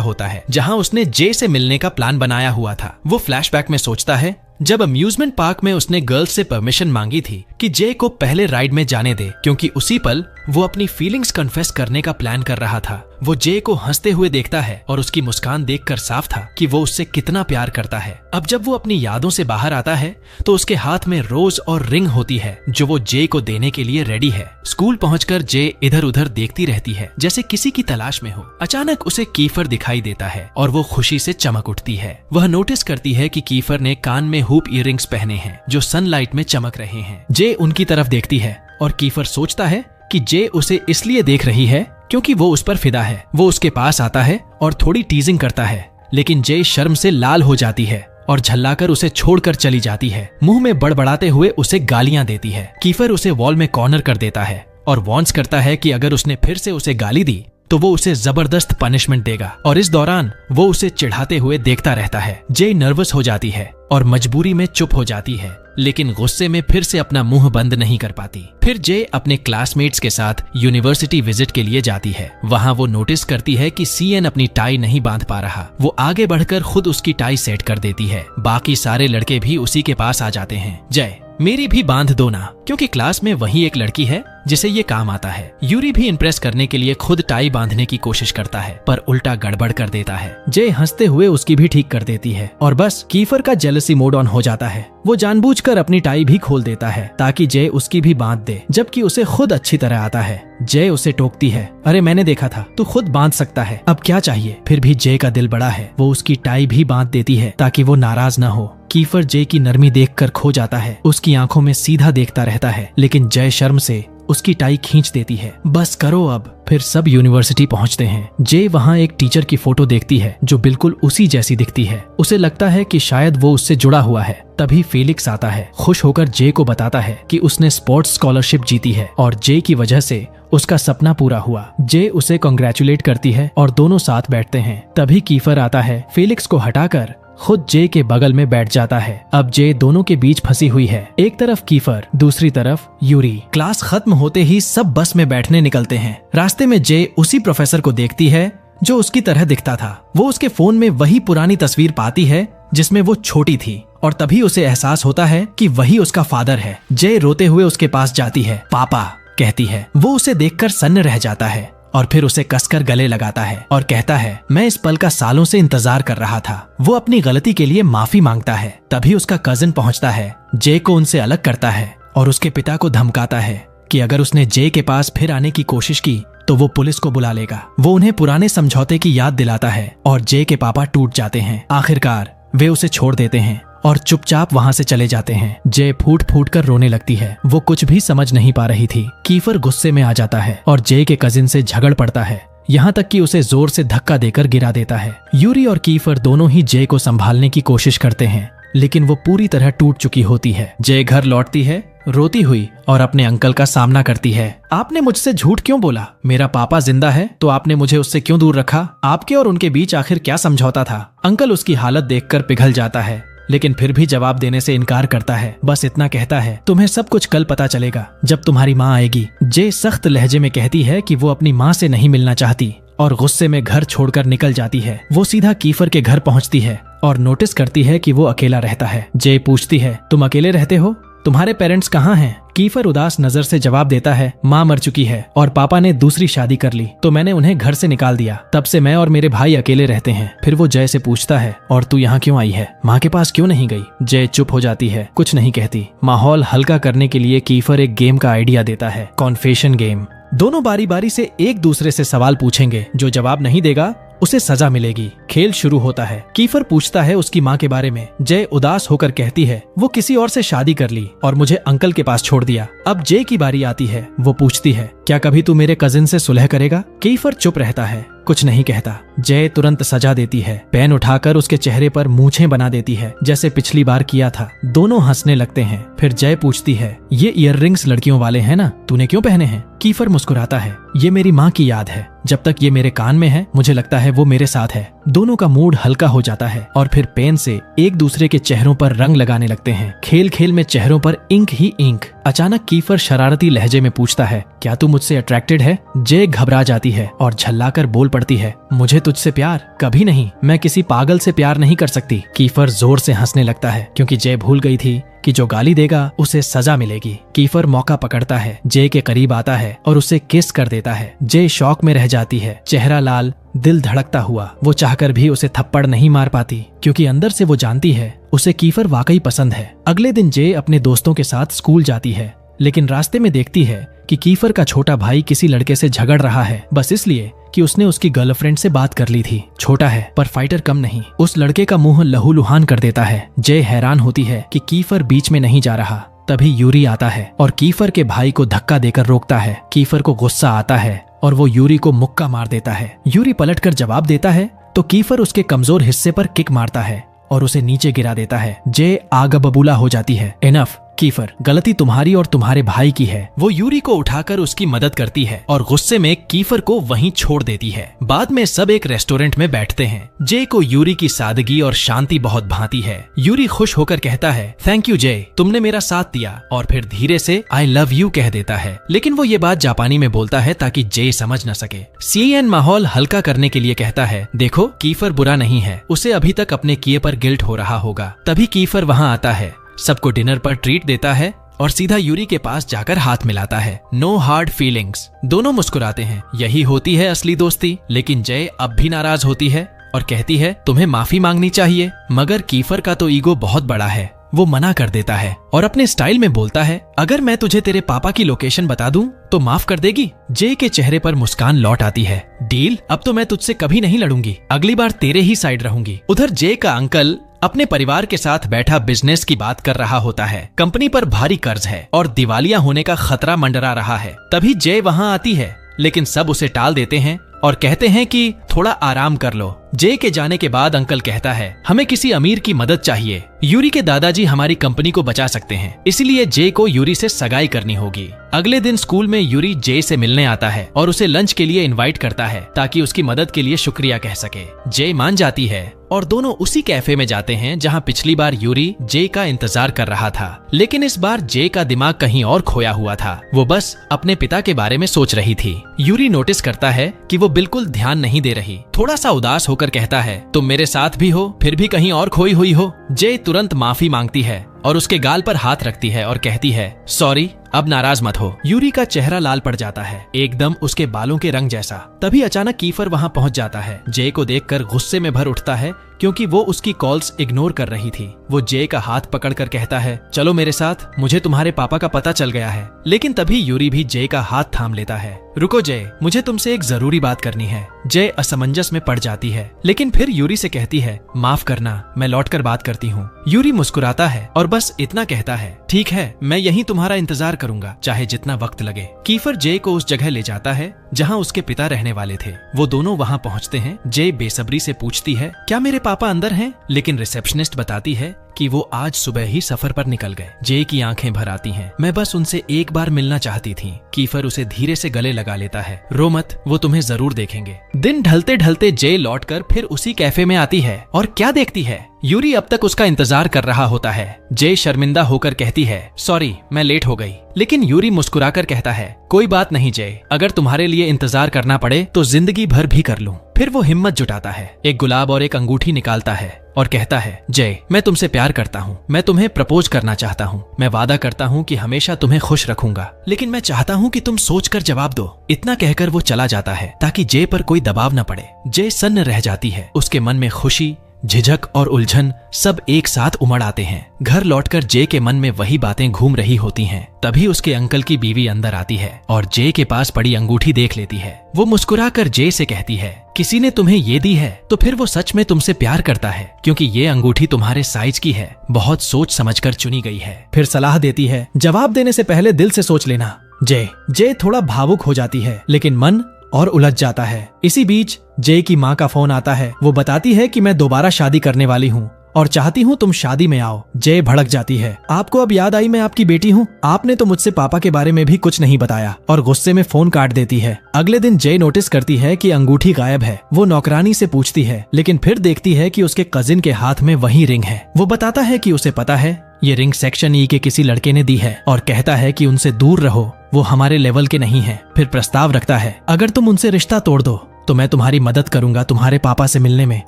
होता है जहां उसने जय से मिलने का प्लान बनाया हुआ था। वो फ्लैशबैक में सोचता है जब अम्यूजमेंट पार्क में उसने गर्ल्स से परमिशन मांगी थी कि जय को पहले राइड में जाने दे, क्योंकि उसी पल वो अपनी फीलिंग्स कन्फेस करने का प्लान कर रहा था। वो जय को हंसते हुए देखता है और उसकी मुस्कान देखकर साफ था कि वो उससे कितना प्यार करता है। अब जब वो अपनी यादों से बाहर आता है तो उसके हाथ में रोज और रिंग होती है जो वो जय को देने के लिए रेडी है। स्कूल पहुंचकर जय इधर उधर देखती रहती है जैसे किसी की तलाश में हो। अचानक उसे कीफर दिखाई देता है और वो खुशी से चमक उठती है। वह नोटिस करती है कि कीफर ने कान में हुप इयररिंग्स पहने हैं जो सनलाइट में चमक रहे हैं। जय उनकी तरफ देखती है और कीफर सोचता है कि जय उसे इसलिए देख रही है क्योंकि वो उस पर फिदा है। वो उसके पास आता है और थोड़ी टीजिंग करता है, लेकिन जय शर्म से लाल हो जाती है और झल्लाकर उसे छोड़कर चली जाती है। मुंह में बड़बड़ाते हुए उसे गालियां देती है। कीफर उसे वॉल में कॉर्नर कर देता है और वॉर्न्स करता है कि अगर उसने फिर से उसे गाली दी तो वो उसे जबरदस्त पनिशमेंट देगा और इस दौरान वो उसे चिढ़ाते हुए देखता रहता है। जय नर्वस हो जाती है और मजबूरी में चुप हो जाती है, लेकिन गुस्से में फिर से अपना मुंह बंद नहीं कर पाती। फिर जय अपने क्लासमेट्स के साथ यूनिवर्सिटी विजिट के लिए जाती है। वहां वो नोटिस करती है कि सीएन अपनी टाई नहीं बांध पा रहा। वो आगे बढ़कर खुद उसकी टाई सेट कर देती है। बाकी सारे लड़के भी उसी के पास आ जाते हैं। जय, मेरी भी बांध दो ना, क्योंकि क्लास में वही एक लड़की है जिसे ये काम आता है। यूरी भी इम्प्रेस करने के लिए खुद टाई बांधने की कोशिश करता है, पर उल्टा गड़बड़ कर देता है। जय हंसते हुए उसकी भी ठीक कर देती है और बस कीफर का जेलसी मोड ऑन हो जाता है। वो जानबूझकर अपनी टाई भी खोल देता है ताकि जय उसकी भी बांध दे, जबकि उसे खुद अच्छी तरह आता है। जय उसे टोकती है, अरे मैंने देखा था, तू खुद बांध सकता है, अब क्या चाहिए। फिर भी जय का दिल बड़ा है, वो उसकी टाई भी बांध देती है ताकि वो नाराज न हो। कीफर जय की नरमी देखकर खो जाता है, उसकी आंखों में सीधा देखता रहता है, लेकिन जय शर्म से उसकी टाई खींच देती है। बस करो अब। फिर सब यूनिवर्सिटी पहुंचते हैं। जय वहां एक टीचर की फोटो देखती है जो बिल्कुल उसी जैसी दिखती है। उसे लगता है कि शायद वो उससे जुड़ा हुआ है। तभी फेलिक्स आता है, खुश होकर जय को बताता है कि उसने स्पोर्ट्स स्कॉलरशिप जीती है और जय की वजह से उसका सपना पूरा हुआ। जय उसे कांग्रेचुलेट करती है और दोनों साथ बैठते हैं। तभी कीफर आता है, फेलिक्स को हटाकर खुद जय के बगल में बैठ जाता है। अब जय दोनों के बीच फंसी हुई है, एक तरफ कीफर, दूसरी तरफ यूरी। क्लास खत्म होते ही सब बस में बैठने निकलते हैं। रास्ते में जय उसी प्रोफेसर को देखती है जो उसकी तरह दिखता था। वो उसके फोन में वही पुरानी तस्वीर पाती है जिसमें वो छोटी थी और तभी उसे एहसास होता है कि वही उसका फादर है। जय रोते हुए उसके पास जाती है, पापा कहती है। वो उसे देखकर सन्न रह जाता है और फिर उसे कसकर गले लगाता है और कहता है, मैं इस पल का सालों से इंतजार कर रहा था। वो अपनी गलती के लिए माफी मांगता है। तभी उसका कजिन पहुंचता है, जय को उनसे अलग करता है और उसके पिता को धमकाता है कि अगर उसने जय के पास फिर आने की कोशिश की तो वो पुलिस को बुला लेगा। वो उन्हें पुराने समझौते की याद दिलाता है और जय के पापा टूट जाते हैं। आखिरकार वे उसे छोड़ देते हैं और चुपचाप वहां से चले जाते हैं। जय फूट फूट कर रोने लगती है। वो कुछ भी समझ नहीं पा रही थी। कीफर गुस्से में आ जाता है और जय के कजिन से झगड़ पड़ता है, यहाँ तक कि उसे जोर से धक्का देकर गिरा देता है। यूरी और कीफर दोनों ही जय को संभालने की कोशिश करते हैं, लेकिन वो पूरी तरह टूट चुकी होती है। जय घर लौटती है रोती हुई और अपने अंकल का सामना करती है। आपने मुझसे झूठ क्यों बोला? मेरा पापा जिंदा है तो आपने मुझे उससे क्यों दूर रखा? आपके और उनके बीच आखिर क्या समझौता था? अंकल उसकी हालत देखकर पिघल जाता है, लेकिन फिर भी जवाब देने से इनकार करता है। बस इतना कहता है, तुम्हें सब कुछ कल पता चलेगा जब तुम्हारी माँ आएगी। जय सख्त लहजे में कहती है कि वो अपनी माँ से नहीं मिलना चाहती और गुस्से में घर छोड़कर निकल जाती है। वो सीधा कीफर के घर पहुंचती है और नोटिस करती है कि वो अकेला रहता है। जय पूछती है, तुम अकेले रहते हो? तुम्हारे पेरेंट्स कहाँ हैं? कीफर उदास नजर से जवाब देता है, माँ मर चुकी है और पापा ने दूसरी शादी कर ली, तो मैंने उन्हें घर से निकाल दिया। तब से मैं और मेरे भाई अकेले रहते हैं। फिर वो जय से पूछता है, और तू यहाँ क्यों आई है? माँ के पास क्यों नहीं गई? जय चुप हो जाती है, कुछ नहीं कहती। माहौल हल्का करने के लिए कीफर एक गेम का आइडिया देता है, कॉन्फेशन गेम। दोनों बारी बारी से एक दूसरे से सवाल पूछेंगे, जो जवाब नहीं देगा उसे सजा मिलेगी। खेल शुरू होता है। कीफर पूछता है उसकी माँ के बारे में। जय उदास होकर कहती है, वो किसी और से शादी कर ली और मुझे अंकल के पास छोड़ दिया। अब जय की बारी आती है। वो पूछती है, क्या कभी तू मेरे कजिन से सुलह करेगा? कीफर चुप रहता है, कुछ नहीं कहता। जय तुरंत सजा देती है, पेन उठाकर उसके चेहरे पर मूछें बना देती है, जैसे पिछली बार किया था। दोनों हंसने लगते हैं। फिर जय पूछती है, ये ईयररिंग्स लड़कियों वाले हैं ना, तूने क्यों पहने हैं? कीफर मुस्कुराता है, ये मेरी माँ की याद है। जब तक ये मेरे कान में है मुझे लगता है वो मेरे साथ है। दोनों का मूड हल्का हो जाता है और फिर पेन से एक दूसरे के चेहरों पर रंग लगाने लगते हैं। खेल खेल में चेहरों पर इंक ही इंक। अचानक कीफर शरारती लहजे में पूछता है, क्या तू मुझसे अट्रैक्टेड है? जय घबरा जाती है और झल्लाकर बोल पड़ती है, मुझे तुझसे प्यार? कभी नहीं, मैं किसी पागल से प्यार नहीं कर सकती। कीफर जोर से हंसने लगता है, क्योंकि जय भूल गई थी कि जो गाली देगा उसे सजा मिलेगी। कीफर मौका पकड़ता है, जय के करीब आता है और उसे किस कर देता है। जय शौक में रह जाती है, चेहरा लाल, दिल धड़कता हुआ। वो चाहकर भी उसे थप्पड़ नहीं मार पाती, क्योंकि अंदर से वो जानती है उसे कीफर वाकई पसंद है। अगले दिन जय अपने दोस्तों के साथ स्कूल जाती है, लेकिन रास्ते में देखती है कि कीफर का छोटा भाई किसी लड़के से झगड़ रहा है, बस इसलिए कि उसने उसकी गर्लफ्रेंड से बात कर ली थी। छोटा है पर फाइटर कम नहीं। उस लड़के का मुंह लहूलुहान कर देता है। जय हैरान होती है कि कीफर बीच में नहीं जा रहा। तभी यूरी आता है और कीफर के भाई को धक्का देकर रोकता है। कीफर को गुस्सा आता है और वो यूरी को मुक्का मार देता है। यूरी पलटकर जवाब देता है तो कीफर उसके कमजोर हिस्से पर किक मारता है और उसे नीचे गिरा देता है। जय आग बबूला हो जाती है, इनफ कीफर, गलती तुम्हारी और तुम्हारे भाई की है। वो यूरी को उठाकर उसकी मदद करती है और गुस्से में कीफर को वहीं छोड़ देती है। बाद में सब एक रेस्टोरेंट में बैठते हैं। जय को यूरी की सादगी और शांति बहुत भाती है। यूरी खुश होकर कहता है, थैंक यू जय, तुमने मेरा साथ दिया, और फिर धीरे से आई लव यू कह देता है। लेकिन वो ये बात जापानी में बोलता है ताकि जय समझ न सके। सीएन माहौल हल्का करने के लिए कहता है, देखो कीफर बुरा नहीं है, उसे अभी तक अपने किए पर गिल्ट हो रहा होगा। तभी कीफर वहाँ आता है, सबको डिनर पर ट्रीट देता है और सीधा यूरी के पास जाकर हाथ मिलाता है। No hard feelings. दोनों मुस्कुराते हैं। यही होती है असली दोस्ती। लेकिन जय अब भी नाराज होती है और कहती है, तुम्हें माफी मांगनी चाहिए। मगर कीफर का तो ईगो बहुत बड़ा है। वो मना कर देता है और अपने स्टाइल में बोलता है, अगर मैं तुझे तेरे पापा की लोकेशन बता दूं तो माफ कर देगी? जय के चेहरे पर मुस्कान लौट आती है। डील, अब तो मैं तुझसे कभी नहीं लड़ूंगी, अगली बार तेरे ही साइड रहूंगी। उधर जय का अंकल अपने परिवार के साथ बैठा बिजनेस की बात कर रहा होता है। कंपनी पर भारी कर्ज है और दिवालिया होने का खतरा मंडरा रहा है। तभी जय वहाँ आती है, लेकिन सब उसे टाल देते हैं और कहते हैं कि थोड़ा आराम कर लो। जय के जाने के बाद अंकल कहता है, हमें किसी अमीर की मदद चाहिए। यूरी के दादाजी हमारी कंपनी को बचा सकते हैं, इसलिए जय को यूरी से सगाई करनी होगी। अगले दिन स्कूल में यूरी जय से मिलने आता है और उसे लंच के लिए इनवाइट करता है ताकि उसकी मदद के लिए शुक्रिया कह सके। जय मान जाती है और दोनों उसी कैफे में जाते हैं जहां पिछली बार यूरी जय का इंतजार कर रहा था। लेकिन इस बार जय का दिमाग कहीं और खोया हुआ था। वो बस अपने पिता के बारे में सोच रही थी। यूरी नोटिस करता है कि वो बिल्कुल ध्यान नहीं दे रही। थोड़ा सा उदास होकर कहता है, तुम मेरे साथ भी हो फिर भी कहीं और खोई हुई हो। जय तुरंत माफी मांगती है और उसके गाल पर हाथ रखती है और कहती है, सॉरी, अब नाराज मत हो। यूरी का चेहरा लाल पड़ जाता है, एकदम उसके बालों के रंग जैसा। तभी अचानक कीफर वहां पहुंच जाता है। जय को देखकर गुस्से में भर उठता है क्योंकि वो उसकी कॉल्स इग्नोर कर रही थी। वो जय का हाथ पकड़कर कहता है, चलो मेरे साथ, मुझे तुम्हारे पापा का पता चल गया है। लेकिन तभी यूरी भी जय का हाथ थाम लेता है। रुको जय, मुझे तुमसे एक जरूरी बात करनी है। जय असमंजस में पड़ जाती है, लेकिन फिर यूरी से कहती है, माफ करना, मैं लौटकर बात करती हूँ। यूरी मुस्कुराता है और बस इतना कहता है, ठीक है, मैं यहीं तुम्हारा इंतजार करूंगा, चाहे जितना वक्त लगे। कीफर जय को उस जगह ले जाता है जहाँ उसके पिता रहने वाले थे। वो दोनों वहाँ पहुँचते हैं। जय बेसब्री से पूछती है, क्या मेरे पापा अंदर हैं? लेकिन रिसेप्शनिस्ट बताती है कि वो आज सुबह ही सफर पर निकल गए। जय की आंखें भर आती हैं। मैं बस उनसे एक बार मिलना चाहती थी। कीफर उसे धीरे से गले लगा लेता है। रो मत, वो तुम्हें जरूर देखेंगे। दिन ढलते ढलते जय लौटकर फिर उसी कैफे में आती है और क्या देखती है, यूरी अब तक उसका इंतजार कर रहा होता है। जय शर्मिंदा होकर कहती है, सॉरी, मैं लेट हो गई। लेकिन यूरी मुस्कुराकर कहता है, कोई बात नहीं जय, अगर तुम्हारे लिए इंतजार करना पड़े तो जिंदगी भर भी कर लूं। फिर वो हिम्मत जुटाता है, एक गुलाब और एक अंगूठी निकालता है और कहता है, जय, मैं तुमसे प्यार करता हूँ, मैं तुम्हें प्रपोज करना चाहता हूँ, मैं वादा करता हूँ कि हमेशा तुम्हें खुश रखूंगा, लेकिन मैं चाहता हूँ कि तुम सोचकर जवाब दो। इतना कहकर वो चला जाता है ताकि जय पर कोई दबाव न पड़े। जय सन्न रह जाती है, उसके मन में खुशी, झिझक और उलझन सब एक साथ उमड़ आते हैं। घर लौटकर जे के मन में वही बातें घूम रही होती हैं। तभी उसके अंकल की बीवी अंदर आती है और जे के पास पड़ी अंगूठी देख लेती है। वो मुस्कुराकर जे से कहती है, किसी ने तुम्हें ये दी है तो फिर वो सच में तुमसे प्यार करता है, क्योंकि ये अंगूठी तुम्हारे साइज की है, बहुत सोच समझकर चुनी गई है। फिर सलाह देती है, जवाब देने से पहले दिल से सोच लेना। जे थोड़ा भावुक हो जाती है, लेकिन मन और उलझ जाता है। इसी बीच जय की माँ का फोन आता है। वो बताती है कि मैं दोबारा शादी करने वाली हूँ और चाहती हूँ तुम शादी में आओ। जय भड़क जाती है, आपको अब याद आई मैं आपकी बेटी हूँ? आपने तो मुझसे पापा के बारे में भी कुछ नहीं बताया, और गुस्से में फोन काट देती है। अगले दिन जय नोटिस करती है कि अंगूठी गायब है। वो नौकरानी से पूछती है, लेकिन फिर देखती है कि उसके कजिन के हाथ में वही रिंग है। वो बताता है कि उसे पता है ये रिंग सेक्शन ई के किसी लड़के ने दी है और कहता है कि उनसे दूर रहो, वो हमारे लेवल के नहीं है। फिर प्रस्ताव रखता है, अगर तुम उनसे रिश्ता तोड़ दो तो मैं तुम्हारी मदद करूंगा तुम्हारे पापा से मिलने में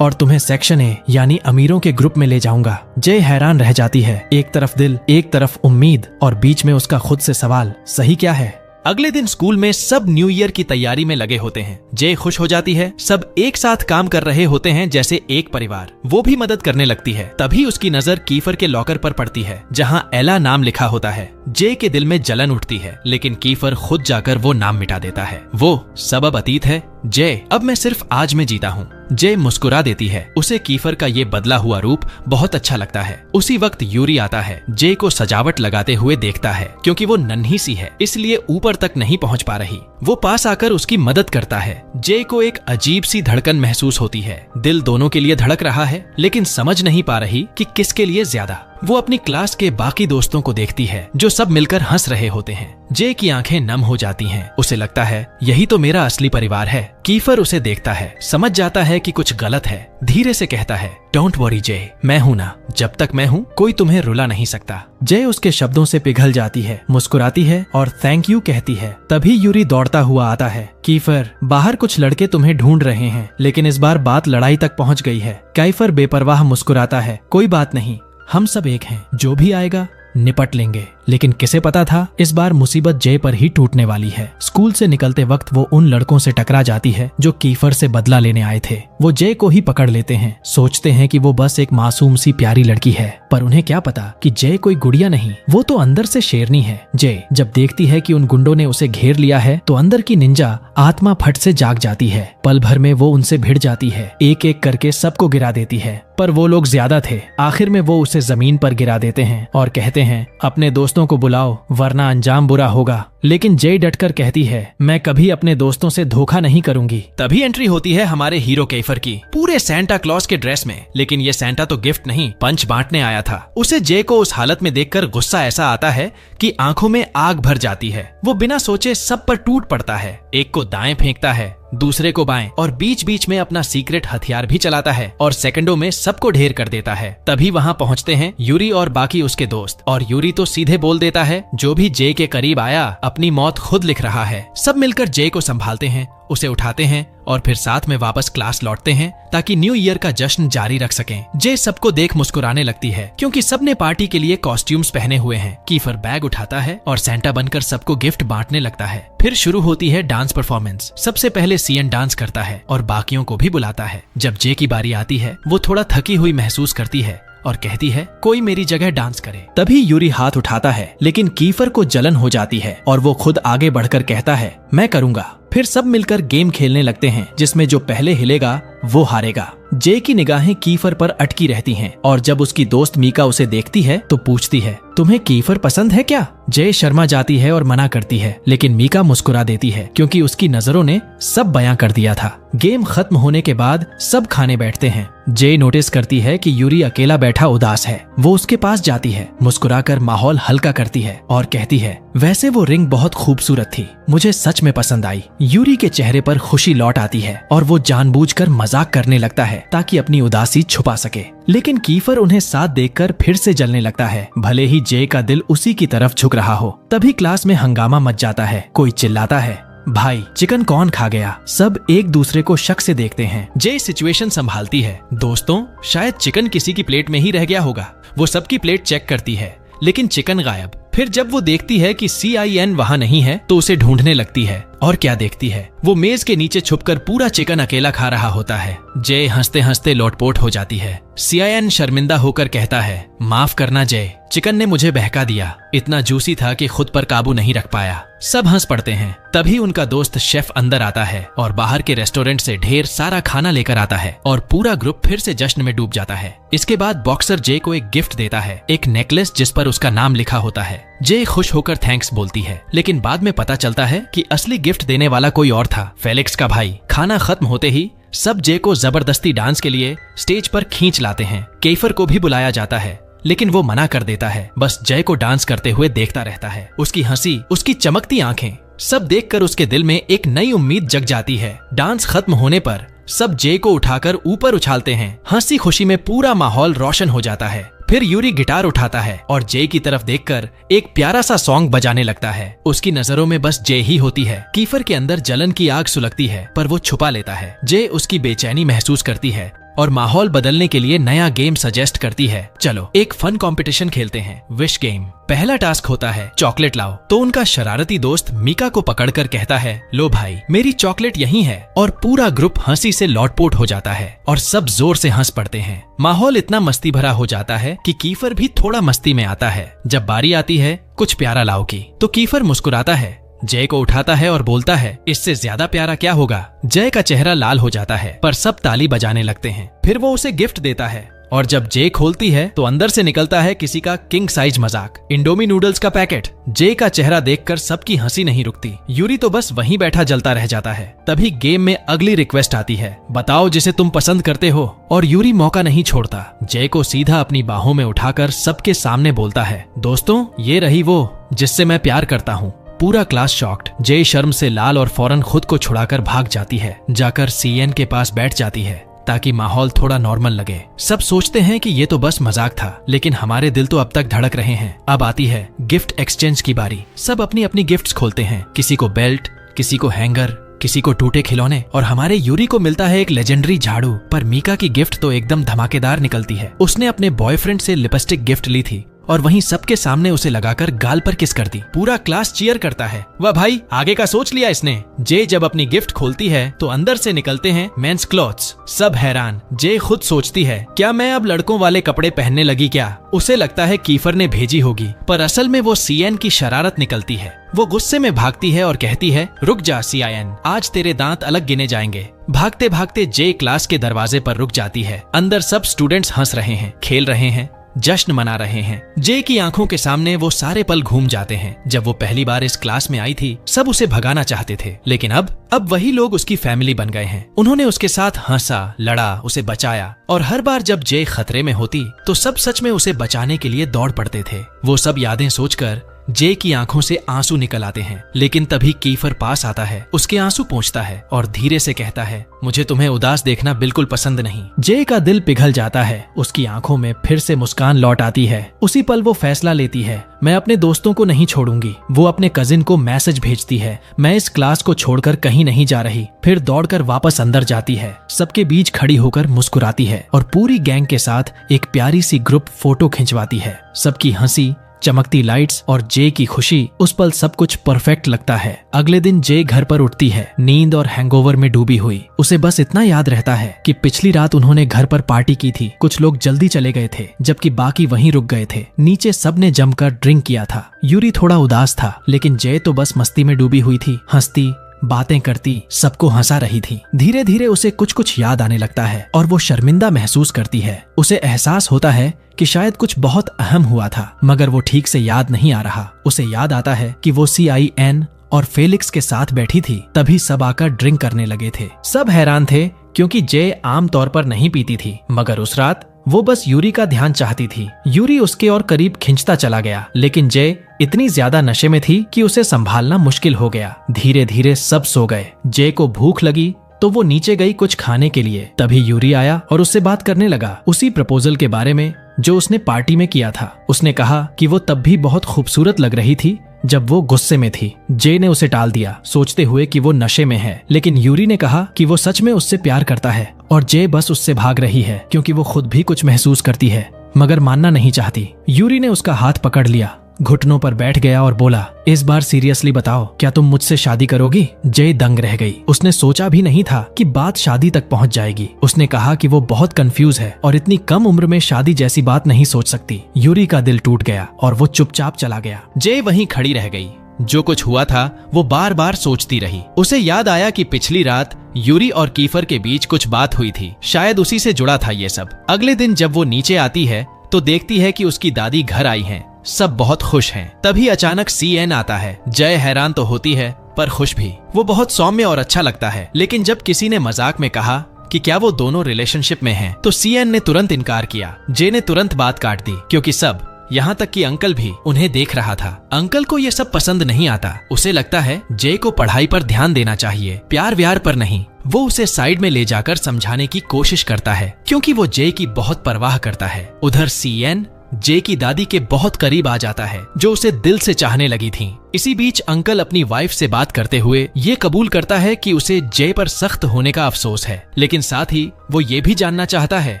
और तुम्हें सेक्शन ए यानी अमीरों के ग्रुप में ले जाऊंगा। जय हैरान रह जाती है, एक तरफ दिल, एक तरफ उम्मीद और बीच में उसका खुद से सवाल, सही क्या है? अगले दिन स्कूल में सब न्यू ईयर की तैयारी में लगे होते हैं। जय खुश हो जाती है, सब एक साथ काम कर रहे होते हैं जैसे एक परिवार। वो भी मदद करने लगती है। तभी उसकी नजर कीफर के लॉकर पर पड़ती है जहां एला नाम लिखा होता है। जय के दिल में जलन उठती है, लेकिन कीफर खुद जाकर वो नाम मिटा देता है। वो सब अब अतीत है जय, अब मैं सिर्फ आज में जीता हूँ। जय मुस्कुरा देती है, उसे कीफर का ये बदला हुआ रूप बहुत अच्छा लगता है। उसी वक्त यूरी आता है, जय को सजावट लगाते हुए देखता है। क्योंकि वो नन्ही सी है इसलिए ऊपर तक नहीं पहुंच पा रही। वो पास आकर उसकी मदद करता है। जय को एक अजीब सी धड़कन महसूस होती है। दिल दोनों के लिए धड़क रहा है, लेकिन समझ नहीं पा रही कि किसके लिए ज्यादा। वो अपनी क्लास के बाकी दोस्तों को देखती है जो सब मिलकर हंस रहे होते हैं। जय की आंखें नम हो जाती हैं। उसे लगता है यही तो मेरा असली परिवार है। कीफर उसे देखता है, समझ जाता है कि कुछ गलत है। धीरे से कहता है, डोंट वरी जय, मैं हूं ना, जब तक मैं हूं कोई तुम्हें रुला नहीं सकता। जय उसके शब्दों से पिघल जाती है, मुस्कुराती है और थैंक यू कहती है। तभी यूरी दौड़ता हुआ आता है, कीफर बाहर कुछ लड़के तुम्हें ढूंढ रहे हैं। लेकिन इस बार बात लड़ाई तक पहुंच गई है। कीफर बेपरवाह मुस्कुराता है, कोई बात नहीं, हम सब एक हैं, जो भी आएगा निपट लेंगे। लेकिन किसे पता था इस बार मुसीबत जय पर ही टूटने वाली है। स्कूल से निकलते वक्त वो उन लड़कों से टकरा जाती है जो कीफर से बदला लेने आए थे। वो जय को ही पकड़ लेते हैं, सोचते हैं कि वो बस एक मासूम सी प्यारी लड़की है, पर उन्हें क्या पता कि जय कोई गुड़िया नहीं, वो तो अंदर से शेरनी है। जय जब देखती है कि उन गुंडों ने उसे घेर लिया है तो अंदर की निंजा आत्मा फट से जाग जाती है। पल भर में वो उनसे भिड़ जाती है, एक एक करके सबको गिरा देती है, पर वो लोग ज्यादा थे। आखिर में वो उसे जमीन पर गिरा देते हैं और कहते हैं, अपने दोस्तों को बुलाओ वरना अंजाम बुरा होगा। लेकिन जय डटकर कहती है, मैं कभी अपने दोस्तों से धोखा नहीं करूंगी। तभी एंट्री होती है हमारे हीरो कीफर की, पूरे सेंटा क्लॉज के ड्रेस में। लेकिन ये सेंटा तो गिफ्ट नहीं, पंच बांटने आया था। उसे जय को उस हालत में देखकर गुस्सा ऐसा आता है कि आंखों में आग भर जाती है। वो बिना सोचे सब पर टूट पड़ता है, एक को दाएं फेंकता है, दूसरे को बाएं, और बीच बीच में अपना सीक्रेट हथियार भी चलाता है और सेकंडों में सबको ढेर कर देता है। तभी वहां पहुंचते हैं यूरी और बाकी उसके दोस्त, और यूरी तो सीधे बोल देता है, जो भी जय के करीब आया अपनी मौत खुद लिख रहा है। सब मिलकर जय को संभालते हैं, उसे उठाते हैं और फिर साथ में वापस क्लास लौटते हैं ताकि न्यू ईयर का जश्न जारी रख सकें। जय सबको देख मुस्कुराने लगती है क्योंकि सबने पार्टी के लिए कॉस्ट्यूम्स पहने हुए हैं। कीफर बैग उठाता है और सेंटा बनकर सबको गिफ्ट बांटने लगता है। फिर शुरू होती है डांस परफॉर्मेंस। सबसे पहले सीएन डांस करता है और बाकियों को भी बुलाता है। जब जय की बारी आती है वो थोड़ा थकी हुई महसूस करती है और कहती है, कोई मेरी जगह डांस करे। तभी यूरी हाथ उठाता है, लेकिन कीफर को जलन हो जाती है और वो खुद आगे बढ़कर कहता है, मैं करूंगा। फिर सब मिलकर गेम खेलने लगते हैं जिसमें जो पहले हिलेगा वो हारेगा। जय की निगाहें कीफर पर अटकी रहती हैं और जब उसकी दोस्त मीका उसे देखती है तो पूछती है, तुम्हें कीफर पसंद है क्या? जय शर्मा जाती है और मना करती है, लेकिन मीका मुस्कुरा देती है क्योंकि उसकी नजरों ने सब बयां कर दिया था। गेम खत्म होने के बाद सब खाने बैठते हैं। जय नोटिस करती है कि यूरी अकेला बैठा उदास है। वो उसके पास जाती है, मुस्कुराकर माहौल हल्का करती है और कहती है, वैसे वो रिंग बहुत खूबसूरत थी, मुझे सच में पसंद आई। यूरी के चेहरे पर खुशी लौट आती है और वो जानबूझकर मजाक करने लगता है ताकि अपनी उदासी छुपा सके। लेकिन कीफर उन्हें साथ देखकर फिर से जलने लगता है, भले ही जय का दिल उसी की तरफ झुक रहा हो। तभी क्लास में हंगामा मच जाता है। कोई चिल्लाता है, भाई चिकन कौन खा गया? सब एक दूसरे को शक से देखते हैं। जे सिचुएशन संभालती है। दोस्तों, शायद चिकन किसी की प्लेट में ही रह गया होगा। वो सबकी प्लेट चेक करती है, लेकिन चिकन गायब। फिर जब वो देखती है कि CIN वहाँ नहीं है तो उसे ढूंढने लगती है। और क्या देखती है, वो मेज के नीचे छुपकर पूरा चिकन अकेला खा रहा होता है। जय हंसते हंसते लोटपोट हो जाती है। CIN शर्मिंदा होकर कहता है, माफ करना जय, चिकन ने मुझे बहका दिया। इतना जूसी था कि खुद पर काबू नहीं रख पाया। सब हंस पड़ते हैं। तभी उनका दोस्त शेफ अंदर आता है और बाहर के रेस्टोरेंट से ढेर सारा खाना लेकर आता है और पूरा ग्रुप फिर से जश्न में डूब जाता है। इसके बाद बॉक्सर जे को एक गिफ्ट देता है, एक नेकलेस जिस पर उसका नाम लिखा होता है। जे खुश होकर थैंक्स बोलती है, लेकिन बाद में पता चलता है कि असली गिफ्ट देने वाला कोई और था, फेलिक्स का भाई। खाना खत्म होते ही सब जे को जबरदस्ती डांस के लिए स्टेज पर खींच लाते हैं। केफर को भी बुलाया जाता है, लेकिन वो मना कर देता है। बस जय को डांस करते हुए देखता रहता है। उसकी हंसी, उसकी चमकती आंखें, सब देखकर उसके दिल में एक नई उम्मीद जग जाती है। डांस खत्म होने पर सब जय को उठाकर ऊपर उछालते हैं। हंसी खुशी में पूरा माहौल रोशन हो जाता है। फिर यूरी गिटार उठाता है और जय की तरफ देखकर एक प्यारा सा सॉन्ग बजाने लगता है। उसकी नजरों में बस जय ही होती है। कीफर के अंदर जलन की आग सुलगती है, पर वो छुपा लेता है। जय उसकी बेचैनी महसूस करती है और माहौल बदलने के लिए नया गेम सजेस्ट करती है। चलो एक फन कंपटीशन खेलते हैं, विश गेम। पहला टास्क होता है चॉकलेट लाओ। तो उनका शरारती दोस्त मीका को पकड़कर कहता है, लो भाई मेरी चॉकलेट यहीं है। और पूरा ग्रुप हंसी से लौटपोट हो जाता है और सब जोर से हंस पड़ते हैं। माहौल इतना मस्ती भरा हो जाता है कि कीफर भी थोड़ा मस्ती में आता है। जब बारी आती है कुछ प्यारा लाओ की, तो कीफर मुस्कुराता है, जय को उठाता है और बोलता है, इससे ज्यादा प्यारा क्या होगा। जय का चेहरा लाल हो जाता है, पर सब ताली बजाने लगते हैं। फिर वो उसे गिफ्ट देता है और जब जय खोलती है तो अंदर से निकलता है किसी का किंग साइज मजाक, इंडोमी नूडल्स का पैकेट। जय का चेहरा देखकर सबकी हंसी नहीं रुकती। यूरी तो बस वहीं बैठा जलता रह जाता है। तभी गेम में अगली रिक्वेस्ट आती है, बताओ जिसे तुम पसंद करते हो। और यूरी मौका नहीं छोड़ता। जय को सीधा अपनी बाहों में उठाकर सबके सामने बोलता है, दोस्तों ये रही वो जिससे मैं प्यार करता हूँ। पूरा क्लास शॉक्ड। जय शर्म से लाल और फौरन खुद को छुड़ाकर भाग जाती है। जाकर CN के पास बैठ जाती है ताकि माहौल थोड़ा नॉर्मल लगे। सब सोचते हैं कि ये तो बस मजाक था, लेकिन हमारे दिल तो अब तक धड़क रहे हैं। अब आती है गिफ्ट एक्सचेंज की बारी। सब अपनी अपनी गिफ्ट्स खोलते हैं। किसी को बेल्ट, किसी को हैंगर, किसी को टूटे खिलौने, और हमारे यूरी को मिलता है एक लेजेंडरी झाड़ू। पर मीका की गिफ्ट तो एकदम धमाकेदार निकलती है। उसने अपने बॉयफ्रेंड से लिपस्टिक गिफ्ट ली थी और वहीं सबके सामने उसे लगाकर गाल पर किस कर दी। पूरा क्लास चीयर करता है। वाह भाई, आगे का सोच लिया इसने। जे जब अपनी गिफ्ट खोलती है तो अंदर से निकलते हैं मेंस क्लॉथ्स। सब हैरान। जे खुद सोचती है, क्या मैं अब लड़कों वाले कपड़े पहनने लगी क्या? उसे लगता है कीफर ने भेजी होगी, पर असल में वो CN की शरारत निकलती है। वो गुस्से में भागती है और कहती है, रुक जा CIN, आज तेरे दांत अलग गिने जाएंगे। भागते भागते जे क्लास के दरवाजे पर रुक जाती है। अंदर सब स्टूडेंट्स हंस रहे हैं, खेल रहे हैं, जश्न मना रहे हैं। जे की आंखों के सामने वो सारे पल घूम जाते हैं। जब वो पहली बार इस क्लास में आई थी, सब उसे भगाना चाहते थे, लेकिन अब वही लोग उसकी फैमिली बन गए हैं। उन्होंने उसके साथ हंसा, लड़ा, उसे बचाया, और हर बार जब जे खतरे में होती तो सब सच में उसे बचाने के लिए दौड़ पड़ते थे। वो सब यादें सोचकर जे की आंखों से आंसू निकल आते हैं। लेकिन तभी कीफर पास आता है, उसके आंसू पोंछता है और धीरे से कहता है, मुझे तुम्हें उदास देखना बिल्कुल पसंद नहीं। जे का दिल पिघल जाता है। उसकी आंखों में फिर से मुस्कान लौट आती है। उसी पल वो फैसला लेती है, मैं अपने दोस्तों को नहीं छोड़ूंगी। वो अपने कजिन को मैसेज भेजती है, मैं इस क्लास को छोड़कर कहीं नहीं जा रही। फिर दौड़कर वापस अंदर जाती है, सबके बीच खड़ी होकर मुस्कुराती है और पूरी गैंग के साथ एक प्यारी सी ग्रुप फोटो खिंचवाती है। सबकी हंसी, चमकती लाइट्स और जे की खुशी, उस पल सब कुछ परफेक्ट लगता है। अगले दिन जे घर पर उठती है, नींद और हैंगओवर में डूबी हुई। उसे बस इतना याद रहता है कि पिछली रात उन्होंने घर पर पार्टी की थी। कुछ लोग जल्दी चले गए थे, जबकि बाकी वहीं रुक गए थे। नीचे सबने जमकर ड्रिंक किया था। यूरी थोड़ा उदास था, लेकिन जे तो बस मस्ती में डूबी हुई थी, हंसती, बातें करती, सबको हंसा रही थी। धीरे धीरे उसे कुछ कुछ याद आने लगता है और वो शर्मिंदा महसूस करती है। उसे एहसास होता है कि शायद कुछ बहुत अहम हुआ था, मगर वो ठीक से याद नहीं आ रहा। उसे याद आता है कि वो CIN और फेलिक्स के साथ बैठी थी, तभी सब आकर ड्रिंक करने लगे थे। सब हैरान थे क्योंकि जे आम तौर पर नहीं पीती थी, मगर उस रात वो बस यूरी का ध्यान चाहती थी। यूरी उसके और करीब खिंचता चला गया, लेकिन जे इतनी ज्यादा नशे में थी कि उसे संभालना मुश्किल हो गया। धीरे धीरे सब सो गए। जे को भूख लगी तो वो नीचे गई कुछ खाने के लिए। तभी यूरी आया और उससे बात करने लगा, उसी प्रपोजल के बारे में जो उसने पार्टी में किया था। उसने कहा कि वो तब भी बहुत खूबसूरत लग रही थी, जब वो गुस्से में थी। जे ने उसे टाल दिया, सोचते हुए कि वो नशे में है, लेकिन यूरी ने कहा कि वो सच में उससे प्यार करता है और जे बस उससे भाग रही है क्योंकि वो खुद भी कुछ महसूस करती है मगर मानना नहीं चाहती। यूरी ने उसका हाथ पकड़ लिया, घुटनों पर बैठ गया और बोला, इस बार सीरियसली बताओ, क्या तुम मुझसे शादी करोगी? जय दंग रह गई। उसने सोचा भी नहीं था कि बात शादी तक पहुंच जाएगी। उसने कहा कि वो बहुत कंफ्यूज है और इतनी कम उम्र में शादी जैसी बात नहीं सोच सकती। यूरी का दिल टूट गया और वो चुपचाप चला गया। जय वहीं खड़ी रह गई। जो कुछ हुआ था वो बार बार सोचती रही। उसे याद आया कि पिछली रात यूरी और कीफर के बीच कुछ बात हुई थी, शायद उसी से जुड़ा था ये सब। अगले दिन जब वो नीचे आती है तो देखती है कि उसकी दादी घर आई हैं। सब बहुत खुश हैं। तभी अचानक सीएन आता है। जय हैरान तो होती है पर खुश भी। वो बहुत सौम्य और अच्छा लगता है, लेकिन जब किसी ने मजाक में कहा कि क्या वो दोनों रिलेशनशिप में हैं, तो सीएन ने तुरंत इनकार किया। जे ने तुरंत बात काट दी क्योंकि सब, यहाँ तक कि अंकल भी उन्हें देख रहा था। अंकल को ये सब पसंद नहीं आता। उसे लगता है जे को पढ़ाई पर ध्यान देना चाहिए, प्यार व्यार पर नहीं। वो उसे साइड में ले जाकर समझाने की कोशिश करता है क्योंकि वो जे की बहुत परवाह करता है। उधर सीएन जे की दादी के बहुत करीब आ जाता है जो उसे दिल से चाहने लगी थी। इसी बीच अंकल अपनी वाइफ से बात करते हुए ये कबूल करता है कि उसे जे पर सख्त होने का अफसोस है, लेकिन साथ ही वो ये भी जानना चाहता है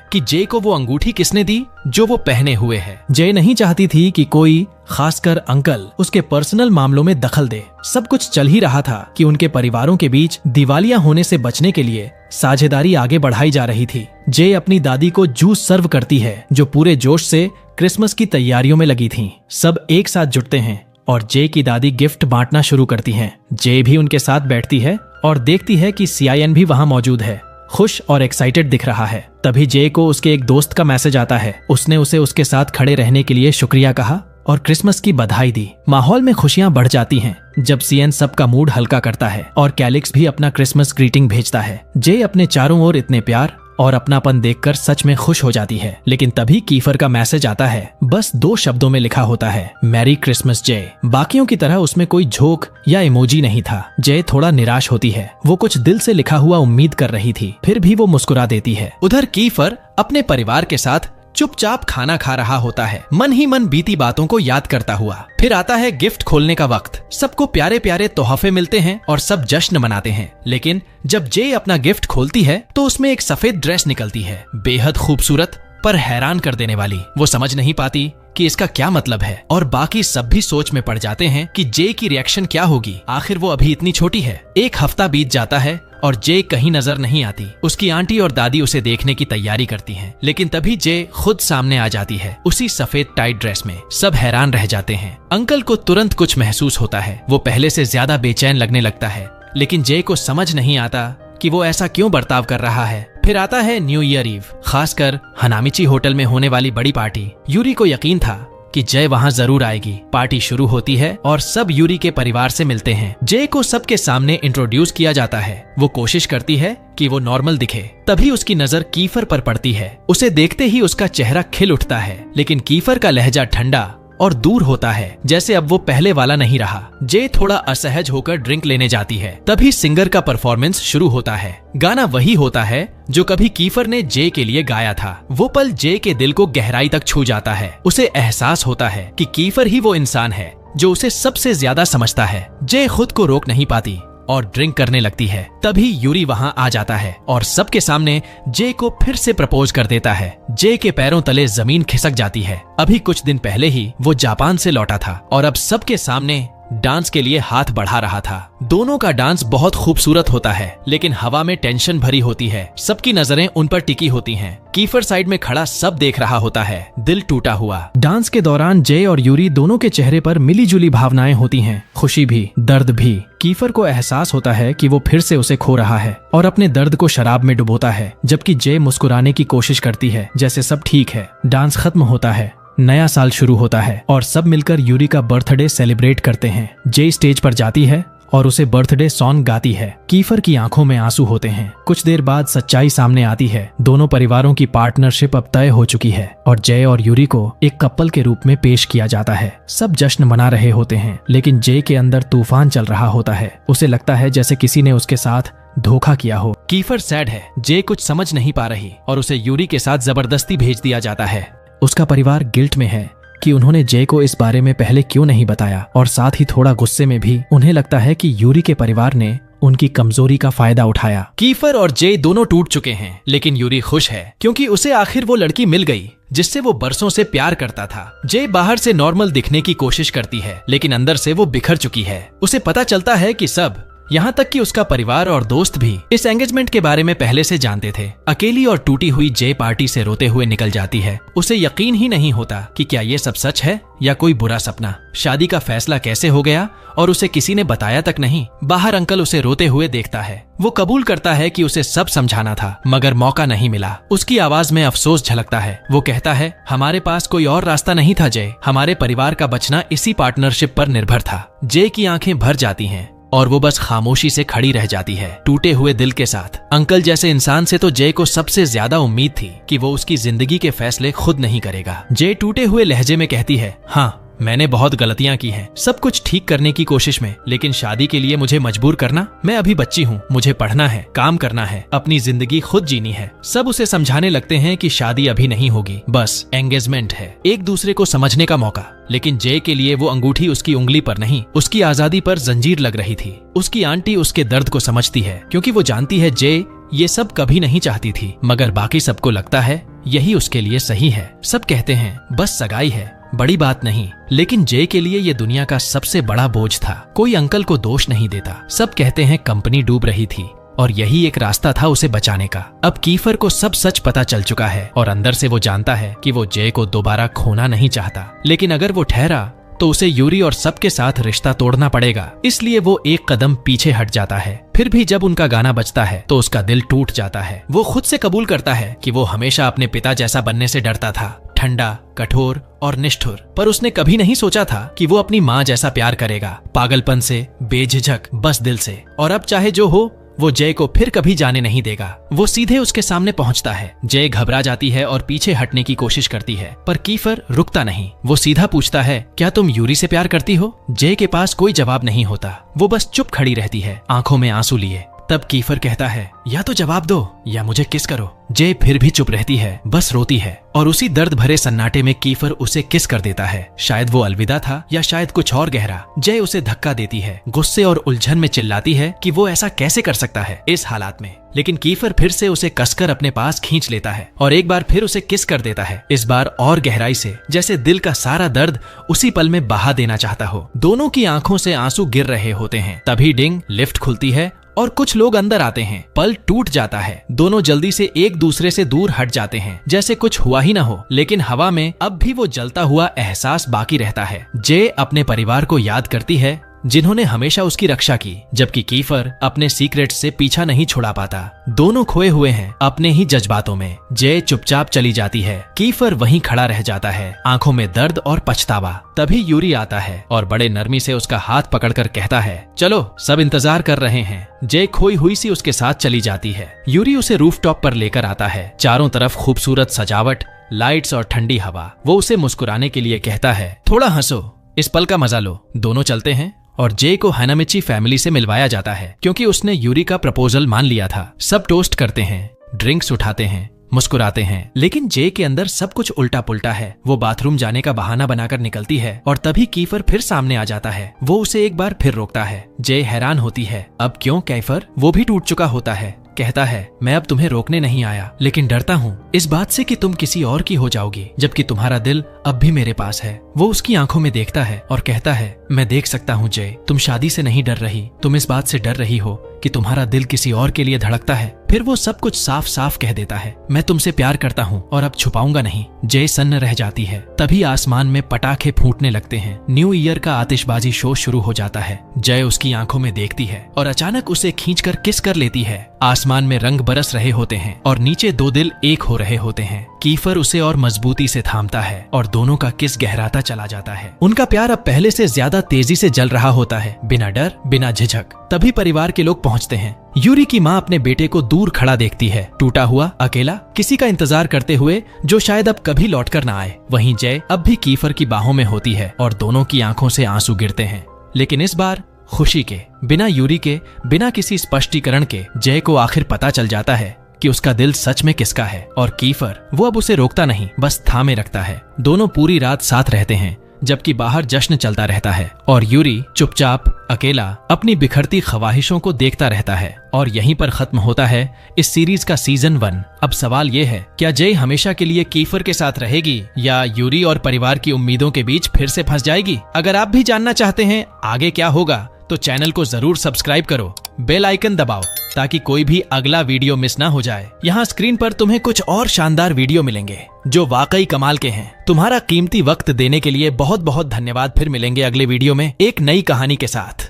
कि जे को वो अंगूठी किसने दी जो वो पहने हुए है। जे नहीं चाहती थी कि कोई, खासकर अंकल, उसके पर्सनल मामलों में दखल दे। सब कुछ चल ही रहा था कि उनके परिवारों के बीच दिवालिया होने से बचने के लिए साझेदारी आगे बढ़ाई जा रही थी। जे अपनी दादी को जूस सर्व करती है जो पूरे जोश से क्रिसमस की तैयारियों में लगी थी। सब एक साथ जुटते हैं और जे की दादी गिफ्ट बांटना शुरू करती हैं। जे भी उनके साथ बैठती है और देखती है कि सीआईएन भी वहां मौजूद है, खुश और एक्साइटेड दिख रहा है। तभी जे को उसके एक दोस्त का मैसेज आता है। उसने उसे उसके साथ खड़े रहने के लिए शुक्रिया कहा और क्रिसमस की बधाई दी। माहौल में खुशियां बढ़ जाती हैं जब सीएन सबका मूड हल्का करता है और कैलिक्स भी अपना क्रिसमस ग्रीटिंग भेजता है। जे अपने चारों ओर इतने प्यार और अपनापन देखकर सच में खुश हो जाती है। लेकिन तभी कीफर का मैसेज आता है। बस 2 शब्दों में लिखा होता है, मैरी क्रिसमस जे। बाकियों की तरह उसमें कोई झोंक या इमोजी नहीं था। जे थोड़ा निराश होती है। वो कुछ दिल से लिखा हुआ उम्मीद कर रही थी, फिर भी वो मुस्कुरा देती है। उधर कीफर अपने परिवार के साथ चुपचाप खाना खा रहा होता है, मन ही मन बीती बातों को याद करता हुआ। फिर आता है गिफ्ट खोलने का वक्त। सबको प्यारे प्यारे तोहफे मिलते हैं और सब जश्न मनाते हैं। लेकिन जब जे अपना गिफ्ट खोलती है तो उसमें एक सफेद ड्रेस निकलती है, बेहद खूबसूरत पर हैरान कर देने वाली। वो समझ नहीं पाती कि इसका क्या मतलब है और बाकी सब भी सोच में पड़ जाते हैं कि जे की रिएक्शन क्या होगी। आखिर वो अभी इतनी छोटी है। 1 हफ्ता बीत जाता है और जे कहीं नजर नहीं आती। उसकी आंटी और दादी उसे देखने की तैयारी करती हैं, लेकिन तभी जे खुद सामने आ जाती है, उसी सफेद टाइट ड्रेस में। सब हैरान रह जाते हैं। अंकल को तुरंत कुछ महसूस होता है। वो पहले से ज्यादा बेचैन लगने लगता है, लेकिन जे को समझ नहीं आता कि वो ऐसा क्यों बर्ताव कर रहा है। फिर आता है न्यू ईयर ईव, खासकर हनामिची होटल में होने वाली बड़ी पार्टी। यूरी को यकीन था कि जय वहां जरूर आएगी। पार्टी शुरू होती है और सब यूरी के परिवार से मिलते हैं। जय को सबके सामने इंट्रोड्यूस किया जाता है। वो कोशिश करती है कि वो नॉर्मल दिखे। तभी उसकी नजर कीफर पर पड़ती है। उसे देखते ही उसका चेहरा खिल उठता है, लेकिन कीफर का लहजा ठंडा और दूर होता है, जैसे अब वो पहले वाला नहीं रहा। जे थोड़ा असहज होकर ड्रिंक लेने जाती है। तभी सिंगर का परफॉर्मेंस शुरू होता है। गाना वही होता है जो कभी कीफर ने जे के लिए गाया था। वो पल जे के दिल को गहराई तक छू जाता है। उसे एहसास होता है कि कीफर ही वो इंसान है जो उसे सबसे ज्यादा समझता है। जे खुद को रोक नहीं पाती और ड्रिंक करने लगती है। तभी यूरी वहां आ जाता है और सबके सामने जे को फिर से प्रपोज कर देता है। जे के पैरों तले जमीन खिसक जाती है। अभी कुछ दिन पहले ही वो जापान से लौटा था और अब सबके सामने डांस के लिए हाथ बढ़ा रहा था। दोनों का डांस बहुत खूबसूरत होता है, लेकिन हवा में टेंशन भरी होती है। सबकी नजरें उन पर टिकी होती हैं। कीफर साइड में खड़ा सब देख रहा होता है, दिल टूटा हुआ। डांस के दौरान जय और यूरी दोनों के चेहरे पर मिली जुली भावनाएं होती हैं, खुशी भी, दर्द भी। कीफर को एहसास होता है कि वो फिर से उसे खो रहा है और अपने दर्द को शराब में डुबोता है, जबकि जय मुस्कुराने की कोशिश करती है जैसे सब ठीक है। डांस खत्म होता है, नया साल शुरू होता है और सब मिलकर यूरी का बर्थडे सेलिब्रेट करते हैं। जे स्टेज पर जाती है और उसे बर्थडे सॉन्ग गाती है। कीफर की आंखों में आंसू होते हैं। कुछ देर बाद सच्चाई सामने आती है। दोनों परिवारों की पार्टनरशिप अब तय हो चुकी है और जय और यूरी को एक कपल के रूप में पेश किया जाता है। सब जश्न मना रहे होते हैं, लेकिन जय के अंदर तूफान चल रहा होता है। उसे लगता है जैसे किसी ने उसके साथ धोखा किया हो। कीफर सैड है। जय कुछ समझ नहीं पा रही और उसे यूरी के साथ जबरदस्ती भेज दिया जाता है। उसका परिवार गिल्ट में है कि उन्होंने जय को इस बारे में पहले क्यों नहीं बताया, और साथ ही थोड़ा गुस्से में भी उन्हें लगता है कि यूरी के परिवार ने उनकी कमजोरी का फायदा उठाया। कीफर और जय दोनों टूट चुके हैं, लेकिन यूरी खुश है क्योंकि उसे आखिर वो लड़की मिल गई जिससे वो बरसों से प्यार करता था। जय बाहर से नॉर्मल दिखने की कोशिश करती है, लेकिन अंदर से वो बिखर चुकी है। उसे पता चलता है कि सब, यहाँ तक कि उसका परिवार और दोस्त भी, इस एंगेजमेंट के बारे में पहले से जानते थे। अकेली और टूटी हुई जय पार्टी से रोते हुए निकल जाती है। उसे यकीन ही नहीं होता कि क्या ये सब सच है या कोई बुरा सपना। शादी का फैसला कैसे हो गया और उसे किसी ने बताया तक नहीं। बाहर अंकल उसे रोते हुए देखता है। वो कबूल करता है कि उसे सब समझाना था, मगर मौका नहीं मिला। उसकी आवाज में अफसोस झलकता है। वो कहता है, हमारे पास कोई और रास्ता नहीं था जय। हमारे परिवार का बचना इसी पार्टनरशिप पर निर्भर था। जय की आंखें भर जाती हैं और वो बस खामोशी से खड़ी रह जाती है, टूटे हुए दिल के साथ। अंकल जैसे इंसान से तो जय को सबसे ज्यादा उम्मीद थी कि वो उसकी जिंदगी के फैसले खुद नहीं करेगा। जय टूटे हुए लहजे में कहती है, हाँ, मैंने बहुत गलतियां की हैं, सब कुछ ठीक करने की कोशिश में, लेकिन शादी के लिए मुझे मजबूर करना? मैं अभी बच्ची हूँ, मुझे पढ़ना है, काम करना है, अपनी जिंदगी खुद जीनी है। सब उसे समझाने लगते हैं कि शादी अभी नहीं होगी, बस एंगेजमेंट है, एक दूसरे को समझने का मौका। लेकिन जय के लिए वो अंगूठी उसकी उंगली पर नहीं, उसकी आजादी पर जंजीर लग रही थी। उसकी आंटी उसके दर्द को समझती है, क्योंकि वो जानती है जय ये सब कभी नहीं चाहती थी, मगर बाकी सबको लगता है यही उसके लिए सही है। सब कहते हैं बस सगाई है, बड़ी बात नहीं, लेकिन जय के लिए ये दुनिया का सबसे बड़ा बोझ था। कोई अंकल को दोष नहीं देता। सब कहते हैं कंपनी डूब रही थी और यही एक रास्ता था उसे बचाने का। अब कीफर को सब सच पता चल चुका है और अंदर से वो जानता है कि वो जय को दोबारा खोना नहीं चाहता, लेकिन अगर वो ठहरा तो उसे यूरी और सबके साथ रिश्ता तोड़ना पड़ेगा। इसलिए वो एक कदम पीछे हट जाता है। फिर भी जब उनका गाना बजता है तो उसका दिल टूट जाता है। वो खुद से कबूल करता है कि वो हमेशा अपने पिता जैसा बनने से डरता था, ठंडा, कठोर और निष्ठुर। पर उसने कभी नहीं सोचा था कि वो अपनी माँ जैसा प्यार करेगा, पागलपन से, बेझिझक, बस दिल से। और अब चाहे जो हो, वो जय को फिर कभी जाने नहीं देगा। वो सीधे उसके सामने पहुंचता है। जय घबरा जाती है और पीछे हटने की कोशिश करती है, पर कीफर रुकता नहीं। वो सीधा पूछता है, क्या तुम यूरी से प्यार करती हो? जय के पास कोई जवाब नहीं होता। वो बस चुप खड़ी रहती है, आंखों में आंसू लिए। तब कीफर कहता है, या तो जवाब दो या मुझे किस करो। जय फिर भी चुप रहती है, बस रोती है। और उसी दर्द भरे सन्नाटे में कीफर उसे किस कर देता है। शायद वो अलविदा था या शायद कुछ और गहरा। जय उसे धक्का देती है, गुस्से और उलझन में चिल्लाती है कि वो ऐसा कैसे कर सकता है इस हालात में। लेकिन कीफर फिर से उसे कसकर अपने पास खींच लेता है और एक बार फिर उसे किस कर देता है, इस बार और गहराई से, जैसे दिल का सारा दर्द उसी पल में बहा देना चाहता हो। दोनों की आंखों से आंसू गिर रहे होते हैं। तभी डिंग, लिफ्ट खुलती है और कुछ लोग अंदर आते हैं। पल टूट जाता है। दोनों जल्दी से एक दूसरे से दूर हट जाते हैं, जैसे कुछ हुआ ही ना हो। लेकिन हवा में अब भी वो जलता हुआ एहसास बाकी रहता है। जय अपने परिवार को याद करती है जिन्होंने हमेशा उसकी रक्षा की, जबकि कीफर अपने सीक्रेट से पीछा नहीं छुड़ा पाता। दोनों खोए हुए हैं अपने ही जज्बातों में। जय चुपचाप चली जाती है। कीफर वहीं खड़ा रह जाता है, आंखों में दर्द और पछतावा। तभी यूरी आता है और बड़े नरमी से उसका हाथ पकड़कर कहता है, चलो, सब इंतजार कर रहे हैं। जय खोई हुई सी उसके साथ चली जाती है। यूरी उसे रूफटॉप पर लेकर आता है। चारों तरफ खूबसूरत सजावट, लाइट्स और ठंडी हवा। वो उसे मुस्कुराने के लिए कहता है, थोड़ा हंसो, इस पल का मजा लो। दोनों चलते हैं और जय को हैनामिची फैमिली से मिलवाया जाता है, क्योंकि उसने यूरी का प्रपोजल मान लिया था। सब टोस्ट करते हैं, ड्रिंक्स उठाते हैं, मुस्कुराते हैं, लेकिन जय के अंदर सब कुछ उल्टा पुल्टा है। वो बाथरूम जाने का बहाना बनाकर निकलती है और तभी कीफर फिर सामने आ जाता है। वो उसे एक बार फिर रोकता है। जय हैरान होती है, अब क्यों कीफर? वो भी टूट चुका होता है। कहता है, मैं अब तुम्हें रोकने नहीं आया, लेकिन डरता हूँ इस बात से कि तुम किसी और की हो जाओगी, जबकि तुम्हारा दिल अब भी मेरे पास है। वो उसकी आंखों में देखता है और कहता है, मैं देख सकता हूँ जय, तुम शादी से नहीं डर रही, तुम इस बात से डर रही हो कि तुम्हारा दिल किसी और के लिए धड़कता है। फिर वो सब कुछ साफ साफ कह देता है, मैं तुमसे प्यार करता हूँ और अब छुपाऊंगा नहीं। जय सन्न रह जाती है। तभी आसमान में पटाखे फूटने लगते हैं। न्यू ईयर का आतिशबाजी शो शुरू हो जाता है। जय उसकी आंखों में देखती है और अचानक उसे खींचकर किस कर लेती है। आसमान में रंग बरस रहे होते हैं और नीचे दो दिल एक हो रहे होते हैं। कीफर उसे और मजबूती से थामता है और दोनों का किस गहराता चला जाता है। उनका प्यार अब पहले से ज्यादा तेजी से जल रहा होता है, बिना डर, बिना झिझक। तभी परिवार के लोग पहुंचते हैं। यूरी की माँ अपने बेटे को दूर खड़ा देखती है, टूटा हुआ, अकेला, किसी का इंतजार करते हुए जो शायद अब कभी लौटकर ना आए। वहीं जय अब भी कीफर की बाहों में होती है और दोनों की आंखों से आंसू गिरते हैं, लेकिन इस बार खुशी के, बिना यूरी के, बिना किसी स्पष्टीकरण के। जय को आखिर पता चल जाता है कि उसका दिल सच में किसका है। और कीफर वो अब उसे रोकता नहीं, बस थामे रखता है। दोनों पूरी रात साथ रहते हैं, जबकि बाहर जश्न चलता रहता है और यूरी चुपचाप अकेला अपनी बिखरती ख्वाहिशों को देखता रहता है। और यहीं पर खत्म होता है इस सीरीज का सीजन 1। अब सवाल ये है, क्या जय हमेशा के लिए कीफर के साथ रहेगी या यूरी और परिवार की उम्मीदों के बीच फिर से फंस जाएगी? अगर आप भी जानना चाहते हैं आगे क्या होगा तो चैनल को जरूर सब्सक्राइब करो, बेल आइकन दबाओ ताकि कोई भी अगला वीडियो मिस ना हो जाए। यहाँ स्क्रीन पर तुम्हें कुछ और शानदार वीडियो मिलेंगे जो वाकई कमाल के हैं। तुम्हारा कीमती वक्त देने के लिए बहुत बहुत धन्यवाद। फिर मिलेंगे अगले वीडियो में एक नई कहानी के साथ।